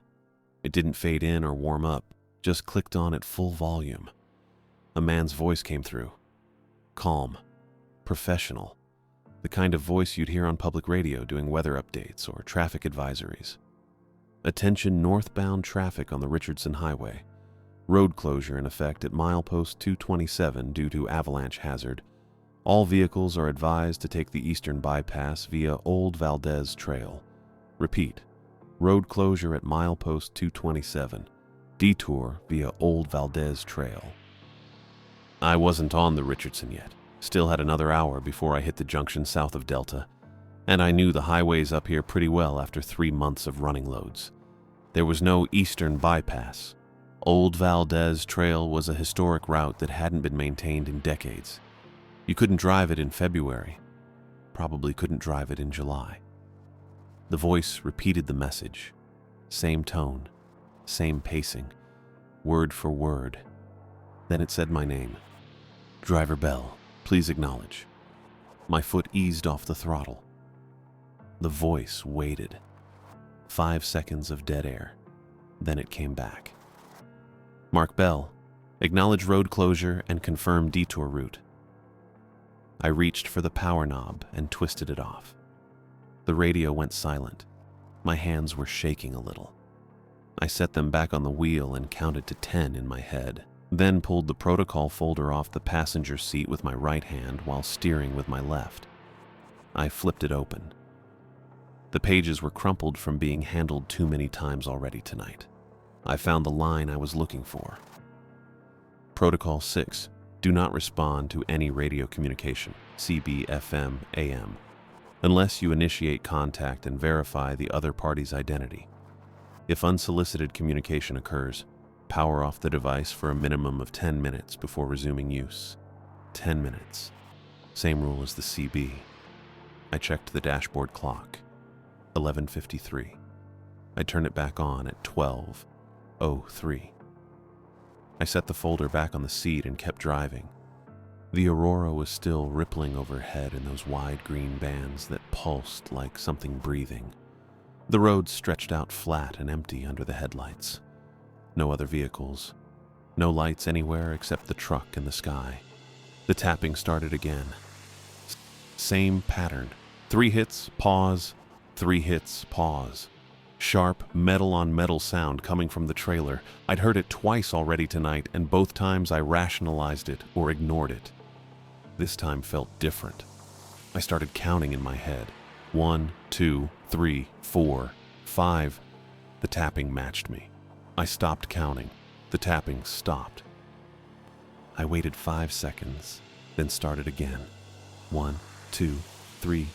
It didn't fade in or warm up, just clicked on at full volume. A man's voice came through. Calm. Professional. The kind of voice you'd hear on public radio doing weather updates or traffic advisories. Attention northbound traffic on the Richardson Highway. Road closure in effect at milepost 227 due to avalanche hazard. All vehicles are advised to take the eastern bypass via Old Valdez Trail. Repeat, road closure at milepost 227. Detour via Old Valdez Trail. I wasn't on the Richardson yet. Still had another hour before I hit the junction south of Delta, and I knew the highways up here pretty well after 3 months of running loads. There was no eastern bypass. Old Valdez Trail was a historic route that hadn't been maintained in decades. You couldn't drive it in February. Probably couldn't drive it in July. The voice repeated the message. Same tone, same pacing, word for word. Then it said my name. Driver Bell, please acknowledge. My foot eased off the throttle. The voice waited. 5 seconds of dead air. Then it came back. Mark Bell, acknowledge road closure and confirm detour route. I reached for the power knob and twisted it off. The radio went silent. My hands were shaking a little. I set them back on the wheel and counted to 10 in my head, then pulled the protocol folder off the passenger seat with my right hand while steering with my left. I flipped it open. The pages were crumpled from being handled too many times already tonight. I found the line I was looking for. Protocol 6. Do not respond to any radio communication, CB, FM, AM, unless you initiate contact and verify the other party's identity. If unsolicited communication occurs, power off the device for a minimum of 10 minutes before resuming use. 10 minutes. Same rule as the CB. I checked the dashboard clock. 11:53. I turned it back on at 12:03. I set the folder back on the seat and kept driving. The aurora was still rippling overhead in those wide green bands that pulsed like something breathing. The road stretched out flat and empty under the headlights. No other vehicles. No lights anywhere except the truck in the sky. The tapping started again. Same pattern. 3 hits, pause. 3 hits, pause. Sharp, metal-on-metal sound coming from the trailer. I'd heard it twice already tonight, and both times I rationalized it or ignored it. This time felt different. I started counting in my head. 1, 2, 3, 4, 5. The tapping matched me. I stopped counting. The tapping stopped. I waited 5 seconds, then started again. 1, 2, 3.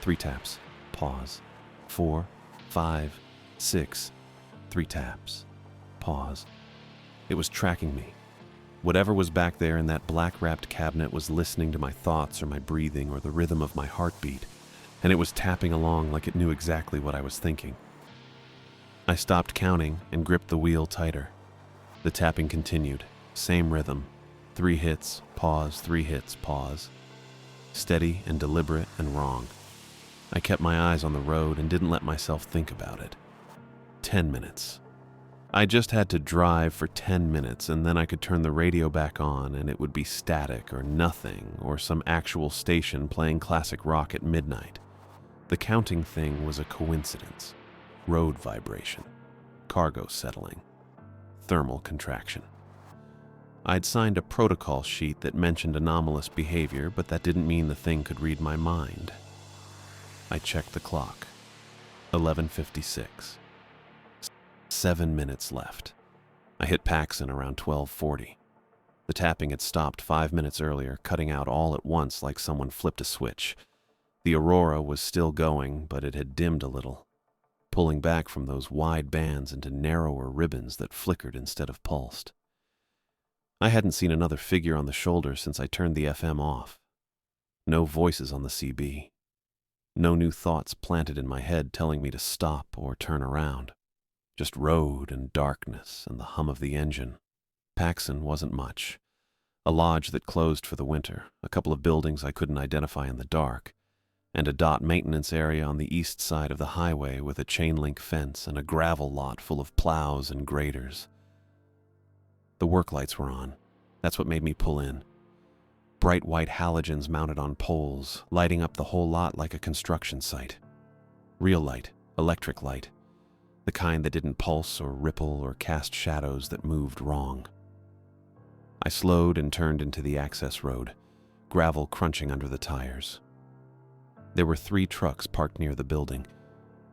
3 taps. Pause. 4, 5, 6. 3 taps. Pause. It was tracking me. Whatever was back there in that black-wrapped cabinet was listening to my thoughts or my breathing or the rhythm of my heartbeat, and it was tapping along like it knew exactly what I was thinking. I stopped counting and gripped the wheel tighter. The tapping continued. Same rhythm. 3 hits, pause, 3 hits, pause. Steady and deliberate and wrong. I kept my eyes on the road and didn't let myself think about it. 10 minutes. I just had to drive for 10 minutes and then I could turn the radio back on and it would be static or nothing or some actual station playing classic rock at midnight. The counting thing was a coincidence. Road vibration. Cargo settling. Thermal contraction. I'd signed a protocol sheet that mentioned anomalous behavior, but that didn't mean the thing could read my mind. I checked the clock. 11:56. 7 minutes left. I hit Paxson around 12:40. The tapping had stopped 5 minutes earlier, cutting out all at once like someone flipped a switch. The aurora was still going, but it had dimmed a little, pulling back from those wide bands into narrower ribbons that flickered instead of pulsed. I hadn't seen another figure on the shoulder since I turned the FM off. No voices on the CB. No new thoughts planted in my head telling me to stop or turn around. Just road and darkness and the hum of the engine. Paxson wasn't much. A lodge that closed for the winter, a couple of buildings I couldn't identify in the dark, and a dot maintenance area on the east side of the highway with a chain-link fence and a gravel lot full of plows and graders. The work lights were on. That's what made me pull in. bright white halogens mounted on poles, lighting up the whole lot like a construction site. Real light, electric light, the kind that didn't pulse or ripple or cast shadows that moved wrong. I slowed and turned into the access road, gravel crunching under the tires. There were 3 trucks parked near the building,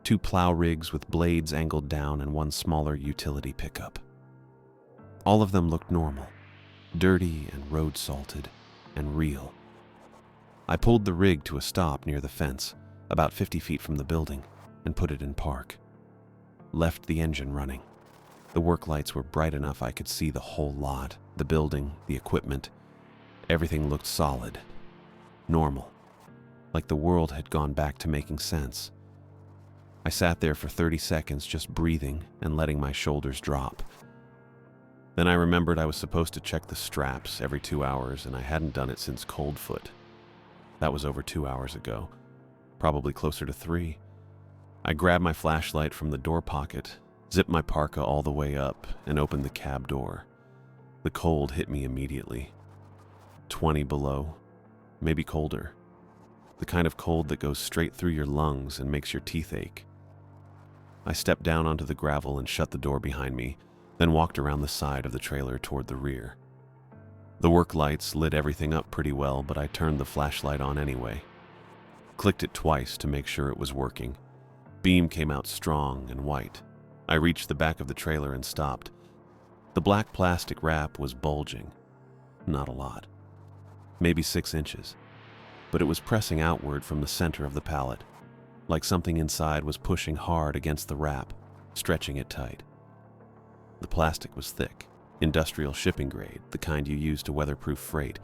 2 plow rigs with blades angled down and 1 smaller utility pickup. All of them looked normal, dirty and road salted and real. I pulled the rig to a stop near the fence, about 50 feet from the building, and put it in park. Left the engine running. The work lights were bright enough I could see the whole lot, the building, the equipment. Everything looked solid, normal, like the world had gone back to making sense. I sat there for 30 seconds just breathing and letting my shoulders drop. Then I remembered I was supposed to check the straps every 2 hours, and I hadn't done it since Coldfoot. That was over 2 hours ago, probably closer to 3. I grabbed my flashlight from the door pocket, zipped my parka all the way up, and opened the cab door. The cold hit me immediately. 20 below, maybe colder. The kind of cold that goes straight through your lungs and makes your teeth ache. I stepped down onto the gravel and shut the door behind me, then walked around the side of the trailer toward the rear. The work lights lit everything up pretty well, but I turned the flashlight on anyway. Clicked it twice to make sure it was working. Beam came out strong and white. I reached the back of the trailer and stopped. The black plastic wrap was bulging. Not a lot. Maybe 6 inches. But it was pressing outward from the center of the pallet, like something inside was pushing hard against the wrap, stretching it tight. The plastic was thick, industrial shipping grade, the kind you use to weatherproof freight,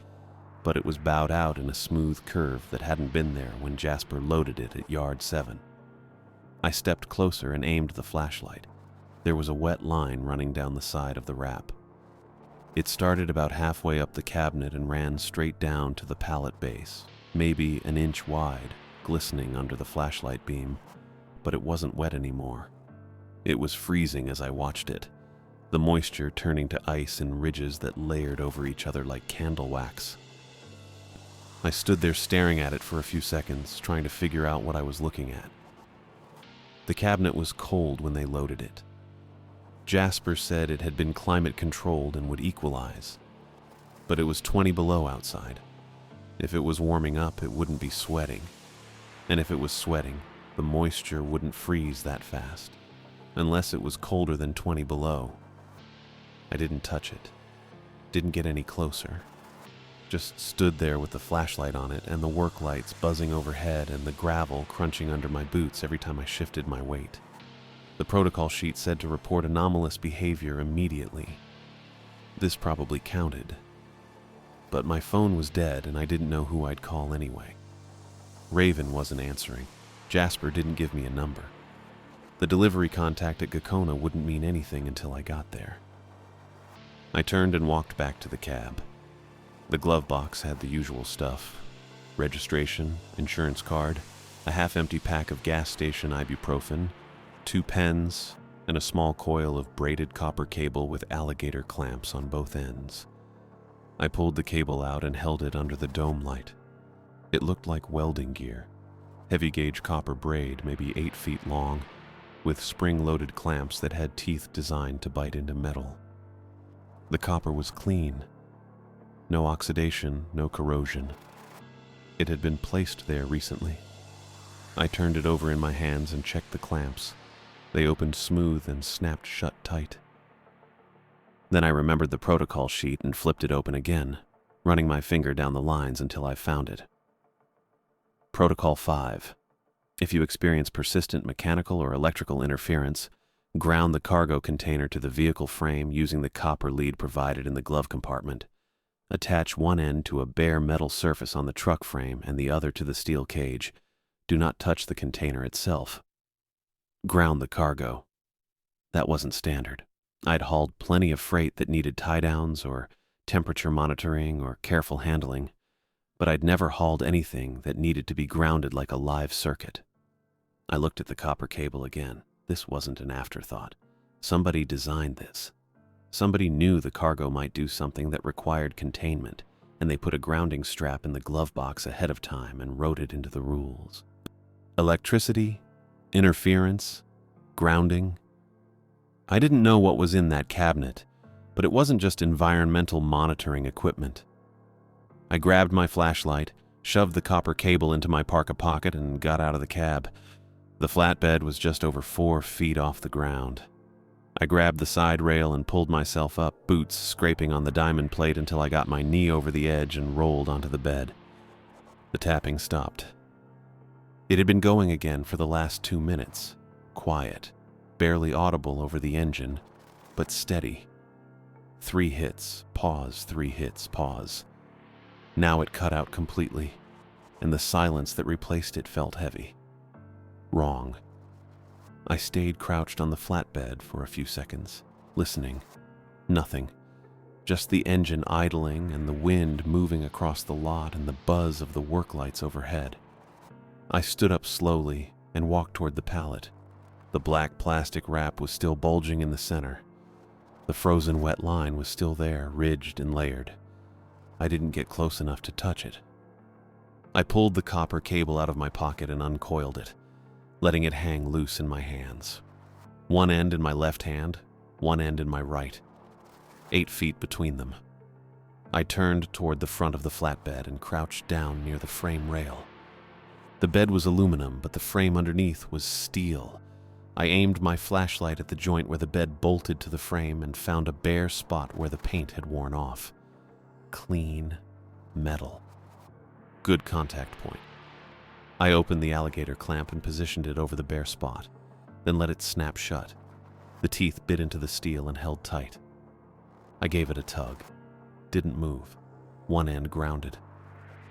but it was bowed out in a smooth curve that hadn't been there when Jasper loaded it at yard 7. I stepped closer and aimed the flashlight. There was a wet line running down the side of the wrap. It started about halfway up the cabinet and ran straight down to the pallet base, maybe an inch wide, glistening under the flashlight beam, but it wasn't wet anymore. It was freezing as I watched it, the moisture turning to ice in ridges that layered over each other like candle wax. I stood there staring at it for a few seconds, trying to figure out what I was looking at. The cabinet was cold when they loaded it. Jasper said it had been climate controlled and would equalize, but it was 20 below outside. If it was warming up, it wouldn't be sweating. And if it was sweating, the moisture wouldn't freeze that fast, unless it was colder than 20 below. I didn't touch it, didn't get any closer. Just stood there with the flashlight on it and the work lights buzzing overhead and the gravel crunching under my boots every time I shifted my weight. The protocol sheet said to report anomalous behavior immediately. This probably counted. But my phone was dead and I didn't know who I'd call anyway. Raven wasn't answering. Jasper didn't give me a number. The delivery contact at Gakona wouldn't mean anything until I got there. I turned and walked back to the cab. The glove box had the usual stuff: registration, insurance card, a half-empty pack of gas station ibuprofen, 2 pens, and a small coil of braided copper cable with alligator clamps on both ends. I pulled the cable out and held it under the dome light. It looked like welding gear, heavy-gauge copper braid maybe 8 feet long, with spring-loaded clamps that had teeth designed to bite into metal. The copper was clean. No oxidation, no corrosion. It had been placed there recently. I turned it over in my hands and checked the clamps. They opened smooth and snapped shut tight. Then I remembered the protocol sheet and flipped it open again, running my finger down the lines until I found it. Protocol 5. If you experience persistent mechanical or electrical interference, ground the cargo container to the vehicle frame using the copper lead provided in the glove compartment. Attach one end to a bare metal surface on the truck frame and the other to the steel cage. Do not touch the container itself. Ground the cargo. That wasn't standard. I'd hauled plenty of freight that needed tie-downs or temperature monitoring or careful handling, but I'd never hauled anything that needed to be grounded like a live circuit. I looked at the copper cable again. This wasn't an afterthought. Somebody designed this. Somebody knew the cargo might do something that required containment, and they put a grounding strap in the glove box ahead of time and wrote it into the rules. Electricity, interference, grounding. I didn't know what was in that cabinet, but it wasn't just environmental monitoring equipment. I grabbed my flashlight, shoved the copper cable into my parka pocket, and got out of the cab. The flatbed was just over 4 feet off the ground. I grabbed the side rail and pulled myself up, boots scraping on the diamond plate until I got my knee over the edge and rolled onto the bed. The tapping stopped. It had been going again for the last 2 minutes. Quiet, barely audible over the engine, but steady. 3 hits, pause, 3 hits, pause. Now it cut out completely, and the silence that replaced it felt heavy. Wrong. I stayed crouched on the flatbed for a few seconds, listening. Nothing. Just the engine idling and the wind moving across the lot and the buzz of the work lights overhead. I stood up slowly and walked toward the pallet. The black plastic wrap was still bulging in the center. The frozen wet line was still there, ridged and layered. I didn't get close enough to touch it. I pulled the copper cable out of my pocket and uncoiled it, letting it hang loose in my hands. One end in my left hand, one end in my right. 8 feet between them. I turned toward the front of the flatbed and crouched down near the frame rail. The bed was aluminum, but the frame underneath was steel. I aimed my flashlight at the joint where the bed bolted to the frame and found a bare spot where the paint had worn off. Clean metal. Good contact point. I opened the alligator clamp and positioned it over the bare spot, then let it snap shut. The teeth bit into the steel and held tight. I gave it a tug. Didn't move. One end grounded.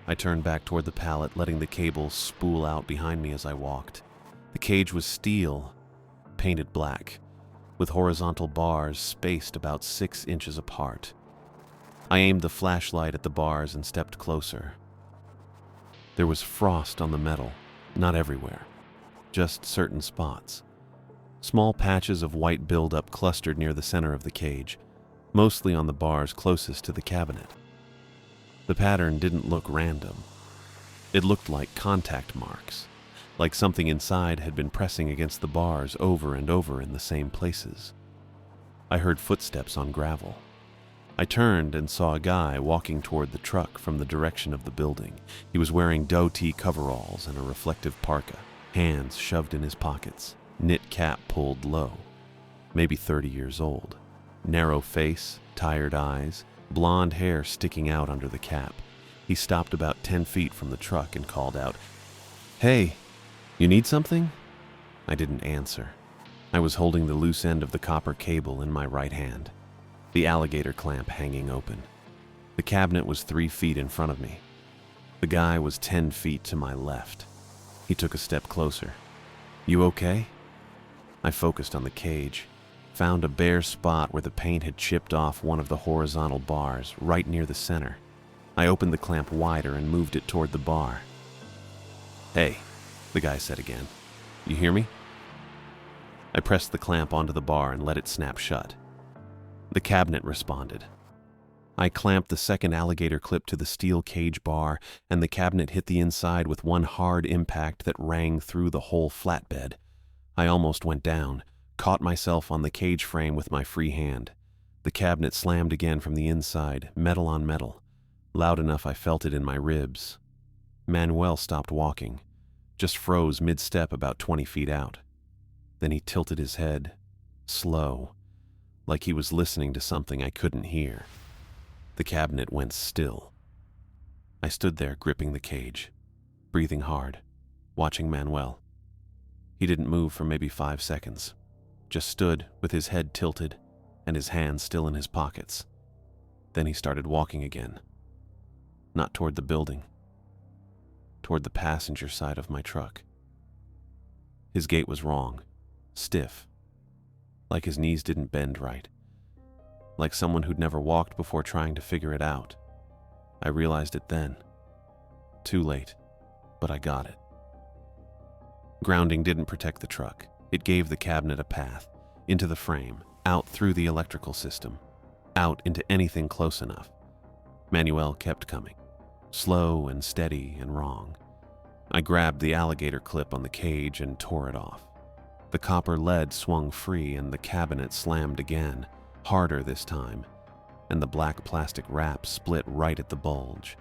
I turned back toward the pallet, letting the cable spool out behind me as I walked. The cage was steel, painted black, with horizontal bars spaced about 6 inches apart. I aimed the flashlight at the bars and stepped closer. There was frost on the metal, not everywhere, just certain spots. Small patches of white buildup clustered near the center of the cage, mostly on the bars closest to the cabinet. The pattern didn't look random. It looked like contact marks, like something inside had been pressing against the bars over and over in the same places. I heard footsteps on gravel. I turned and saw a guy walking toward the truck from the direction of the building. He was wearing doe-tee coveralls and a reflective parka, hands shoved in his pockets, knit cap pulled low. Maybe 30 years old. Narrow face, tired eyes, blonde hair sticking out under the cap. He stopped about 10 feet from the truck and called out, "Hey, you need something?" I didn't answer. I was holding the loose end of the copper cable in my right hand, the alligator clamp hanging open. The cabinet was 3 feet in front of me. The guy was 10 feet to my left. He took a step closer. "You okay?" I focused on the cage, found a bare spot where the paint had chipped off one of the horizontal bars, right near the center. I opened the clamp wider and moved it toward the bar. "Hey," the guy said again. "You hear me?" I pressed the clamp onto the bar and let it snap shut. The cabinet responded. I clamped the second alligator clip to the steel cage bar, and the cabinet hit the inside with one hard impact that rang through the whole flatbed. I almost went down, caught myself on the cage frame with my free hand. The cabinet slammed again from the inside, metal on metal, loud enough I felt it in my ribs. Manuel stopped walking, just froze mid-step about 20 feet out. Then he tilted his head, slow, like he was listening to something I couldn't hear. The cabinet went still. I stood there gripping the cage, breathing hard, watching Manuel. He didn't move for maybe 5 seconds, just stood with his head tilted and his hands still in his pockets. Then he started walking again, not toward the building, toward the passenger side of my truck. His gait was wrong, stiff, like his knees didn't bend right, like someone who'd never walked before trying to figure it out. I realized it then. Too late, but I got it. Grounding didn't protect the truck. It gave the cabinet a path, into the frame, out through the electrical system, out into anything close enough. Manuel kept coming, slow and steady and wrong. I grabbed the alligator clip on the cage and tore it off. The copper lead swung free and the cabinet slammed again, harder this time, and the black plastic wrap split right at the bulge.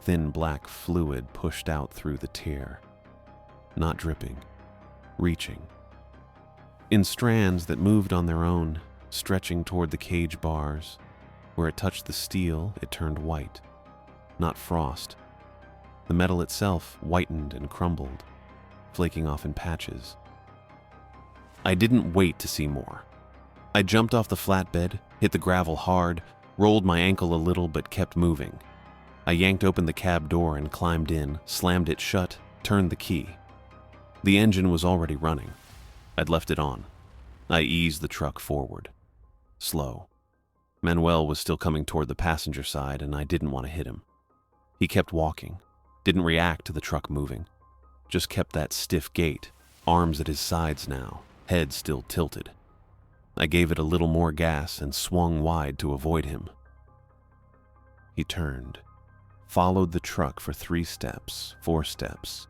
Thin black fluid pushed out through the tear. Not dripping, reaching. In strands that moved on their own, stretching toward the cage bars. Where it touched the steel, it turned white. Not frost. The metal itself whitened and crumbled, flaking off in patches. I didn't wait to see more. I jumped off the flatbed, hit the gravel hard, rolled my ankle a little but kept moving. I yanked open the cab door and climbed in, slammed it shut, turned the key. The engine was already running. I'd left it on. I eased the truck forward. Slow. Manuel was still coming toward the passenger side and I didn't want to hit him. He kept walking, didn't react to the truck moving, just kept that stiff gait, arms at his sides now, head still tilted. I gave it a little more gas and swung wide to avoid him. He turned, followed the truck for 3 steps, 4 steps.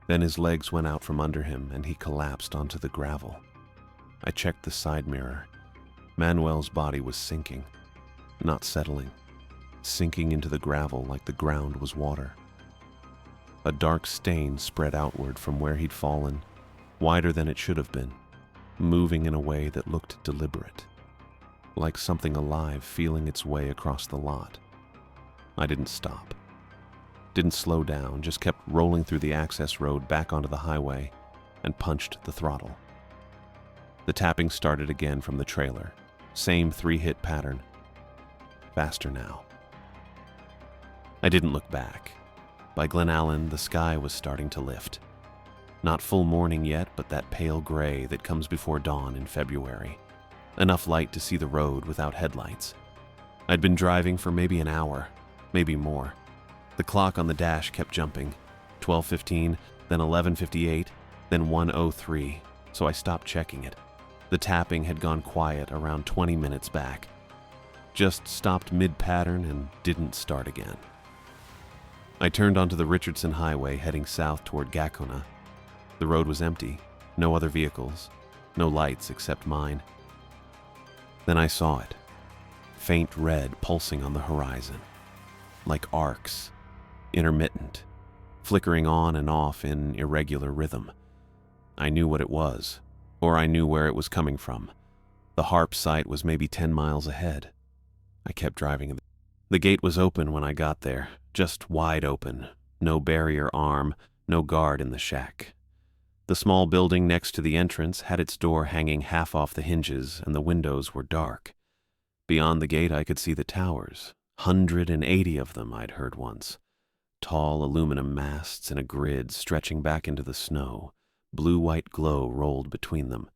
Then his legs went out from under him and he collapsed onto the gravel. I checked the side mirror. Manuel's body was sinking, not settling, sinking into the gravel like the ground was water. A dark stain spread outward from where he'd fallen, wider than it should have been, moving in a way that looked deliberate, like something alive feeling its way across the lot. I didn't stop. Didn't slow down, just kept rolling through the access road back onto the highway and punched the throttle. The tapping started again from the trailer. Same 3-hit pattern. Faster now. I didn't look back. By Glen Allen, the sky was starting to lift. Not full morning yet, but that pale gray that comes before dawn in February. Enough light to see the road without headlights. I'd been driving for maybe an hour, maybe more. The clock on the dash kept jumping. 12:15, then 11:58, then 1:03, so I stopped checking it. The tapping had gone quiet around 20 minutes back. Just stopped mid-pattern and didn't start again. I turned onto the Richardson Highway heading south toward Gacona. The road was empty, no other vehicles, no lights except mine. Then I saw it, faint red pulsing on the horizon, like arcs, intermittent, flickering on and off in irregular rhythm. I knew what it was, or I knew where it was coming from. The HARP site was maybe 10 miles ahead. I kept driving. The gate was open when I got there, just wide open, no barrier arm, no guard in the shack. The small building next to the entrance had its door hanging half off the hinges and the windows were dark. Beyond the gate I could see the towers, 180 of them I'd heard once. Tall aluminum masts in a grid stretching back into the snow. Blue-white glow rolled between them.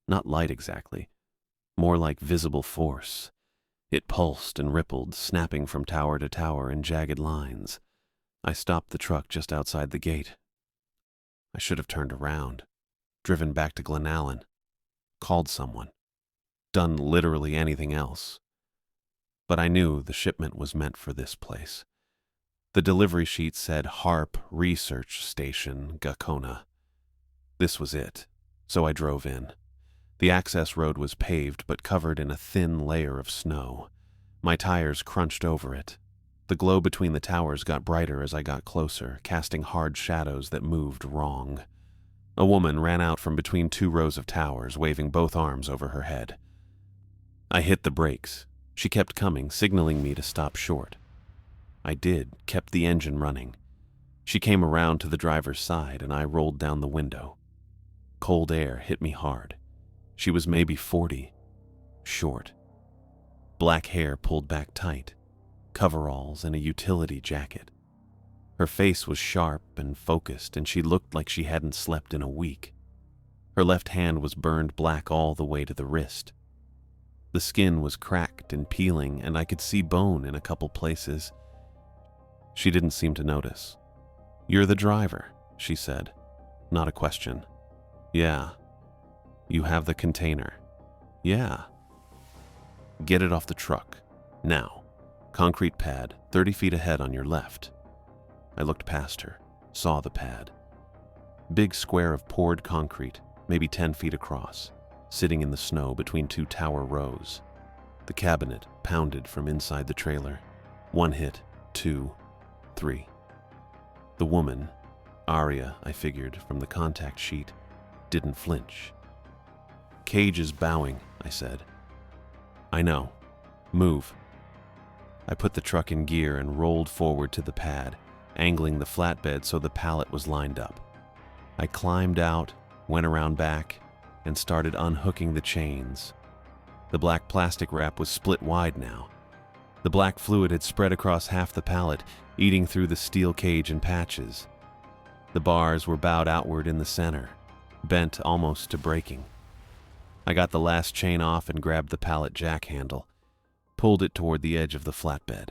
Not light exactly, more like visible force. It pulsed and rippled, snapping from tower to tower in jagged lines. I stopped the truck just outside the gate. I should have turned around, driven back to Glen Allen, called someone, done literally anything else. But I knew the shipment was meant for this place. The delivery sheet said HARP Research Station, Gacona. This was it, so I drove in. The access road was paved but covered in a thin layer of snow. My tires crunched over it. The glow between the towers got brighter as I got closer, casting hard shadows that moved wrong. A woman ran out from between 2 rows of towers, waving both arms over her head. I hit the brakes. She kept coming, signaling me to stop short. I did, kept the engine running. She came around to the driver's side and I rolled down the window. Cold air hit me hard. She was maybe 40, short. Black hair pulled back tight, coveralls and a utility jacket. Her face was sharp and focused and she looked like she hadn't slept in a week. Her left hand was burned black all the way to the wrist. The skin was cracked and peeling and I could see bone in a couple places. She didn't seem to notice. "You're the driver," she said. Not a question. "Yeah." "You have the container." "Yeah." "Get it off the truck. Now." Concrete pad, 30 feet ahead on your left. I looked past her, saw the pad. Big square of poured concrete, maybe 10 feet across, sitting in the snow between two tower rows. The cabinet pounded from inside the trailer. 1 hit, 2, 3. The woman, Aria, I figured from the contact sheet, didn't flinch. "Cage is bowing," I said. "I know. Move." I put the truck in gear and rolled forward to the pad, angling the flatbed so the pallet was lined up. I climbed out, went around back, and started unhooking the chains. The black plastic wrap was split wide now. The black fluid had spread across half the pallet, eating through the steel cage in patches. The bars were bowed outward in the center, bent almost to breaking. I got the last chain off and grabbed the pallet jack handle, pulled it toward the edge of the flatbed.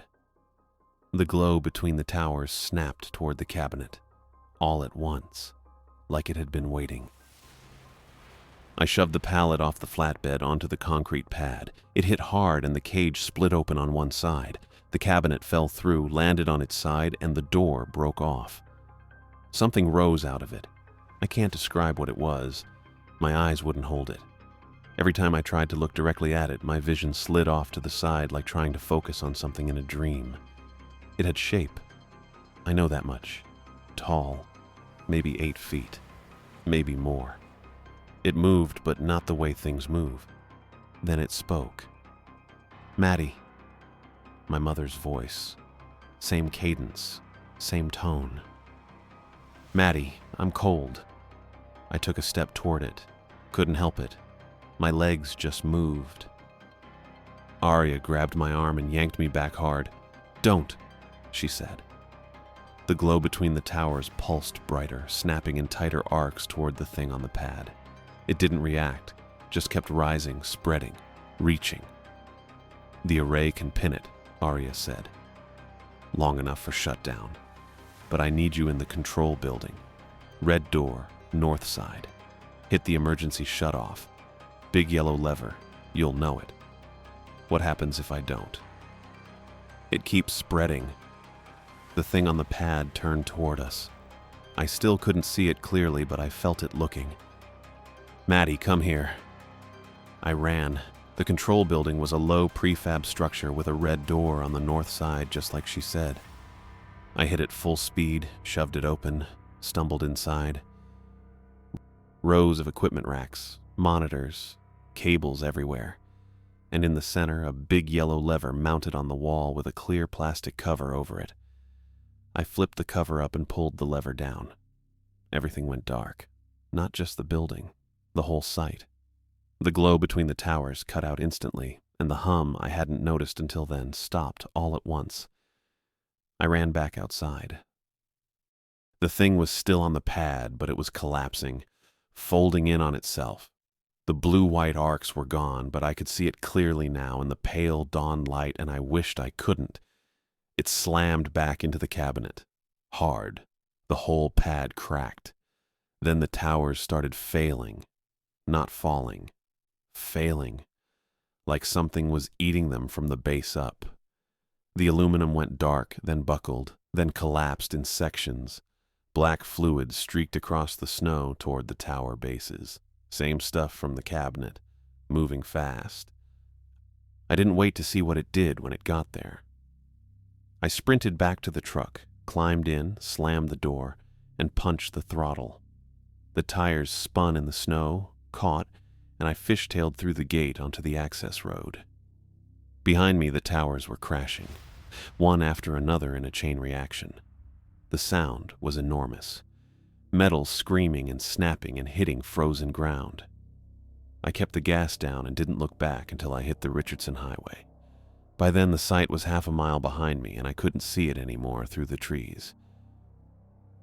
The glow between the towers snapped toward the cabinet, all at once, like it had been waiting. I shoved the pallet off the flatbed onto the concrete pad. It hit hard and the cage split open on one side. The cabinet fell through, landed on its side, and the door broke off. Something rose out of it. I can't describe what it was. My eyes wouldn't hold it. Every time I tried to look directly at it, my vision slid off to the side like trying to focus on something in a dream. It had shape. I know that much. Tall. Maybe 8 feet. Maybe more. It moved, but not the way things move. Then it spoke. "Maddie." My mother's voice. Same cadence. Same tone. "Maddie, I'm cold." I took a step toward it. Couldn't help it. My legs just moved. Aria grabbed my arm and yanked me back hard. "Don't," she said. The glow between the towers pulsed brighter, snapping in tighter arcs toward the thing on the pad. It didn't react, just kept rising, spreading, reaching. "The array can pin it," Aria said. "Long enough for shutdown. But I need you in the control building. Red door, north side. Hit the emergency shutoff. Big yellow lever. You'll know it. What happens if I don't?" It keeps spreading. The thing on the pad turned toward us. I still couldn't see it clearly, but I felt it looking. "Maddie, come here." I ran. The control building was a low prefab structure with a red door on the north side, just like she said. I hit it full speed, shoved it open, stumbled inside. Rows of equipment racks, monitors, cables everywhere. And in the center, a big yellow lever mounted on the wall with a clear plastic cover over it. I flipped the cover up and pulled the lever down. Everything went dark. Not just the building, the whole site. The glow between the towers cut out instantly, and the hum I hadn't noticed until then stopped all at once. I ran back outside. The thing was still on the pad, but it was collapsing, folding in on itself. The blue-white arcs were gone, but I could see it clearly now in the pale dawn light, and I wished I couldn't. It slammed back into the cabinet. Hard. The whole pad cracked. Then the towers started failing. Not falling. Failing. Like something was eating them from the base up. The aluminum went dark, then buckled, then collapsed in sections. Black fluid streaked across the snow toward the tower bases. Same stuff from the cabinet, moving fast. I didn't wait to see what it did when it got there. I sprinted back to the truck, climbed in, slammed the door, and punched the throttle. The tires spun in the snow, caught, and I fishtailed through the gate onto the access road. Behind me, the towers were crashing, one after another in a chain reaction. The sound was enormous. Metal screaming and snapping and hitting frozen ground. I kept the gas down and didn't look back until I hit the Richardson Highway. By then, the site was half a mile behind me, and I couldn't see it anymore through the trees.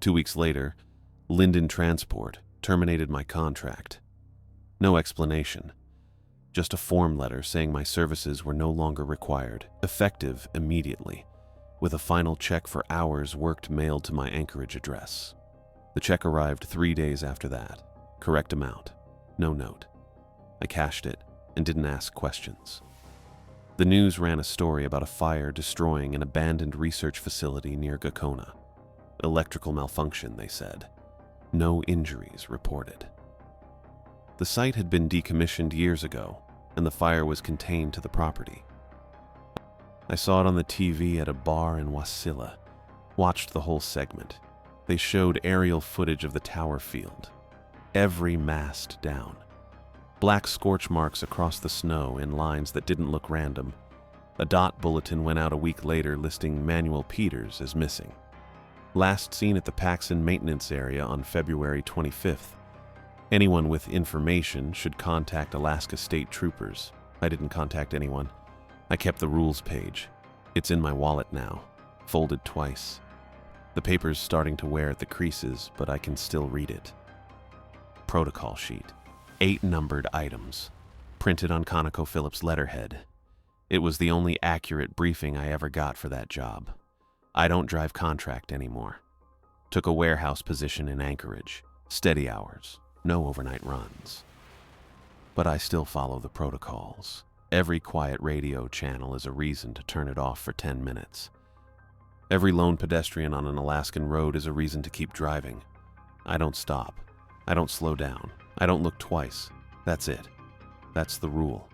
2 weeks later, Linden Transport terminated my contract. No explanation. Just a form letter saying my services were no longer required, effective immediately, with a final check for hours worked mailed to my Anchorage address. The check arrived 3 days after that. Correct amount. No note. I cashed it and didn't ask questions. The news ran a story about a fire destroying an abandoned research facility near Gakona. Electrical malfunction, they said. No injuries reported. The site had been decommissioned years ago, and the fire was contained to the property. I saw it on the TV at a bar in Wasilla. Watched the whole segment. They showed aerial footage of the tower field. Every mast down. Black scorch marks across the snow in lines that didn't look random. A dot bulletin went out a week later listing Manuel Peters as missing. Last seen at the Paxson maintenance area on February 25th. Anyone with information should contact Alaska State Troopers. I didn't contact anyone. I kept the rules page. It's in my wallet now, folded twice. The paper's starting to wear at the creases, but I can still read it. Protocol sheet. 8 numbered items, printed on ConocoPhillips letterhead. It was the only accurate briefing I ever got for that job. I don't drive contract anymore. Took a warehouse position in Anchorage. Steady hours, no overnight runs. But I still follow the protocols. Every quiet radio channel is a reason to turn it off for 10 minutes. Every lone pedestrian on an Alaskan road is a reason to keep driving. I don't stop. I don't slow down. I don't look twice. That's it. That's the rule.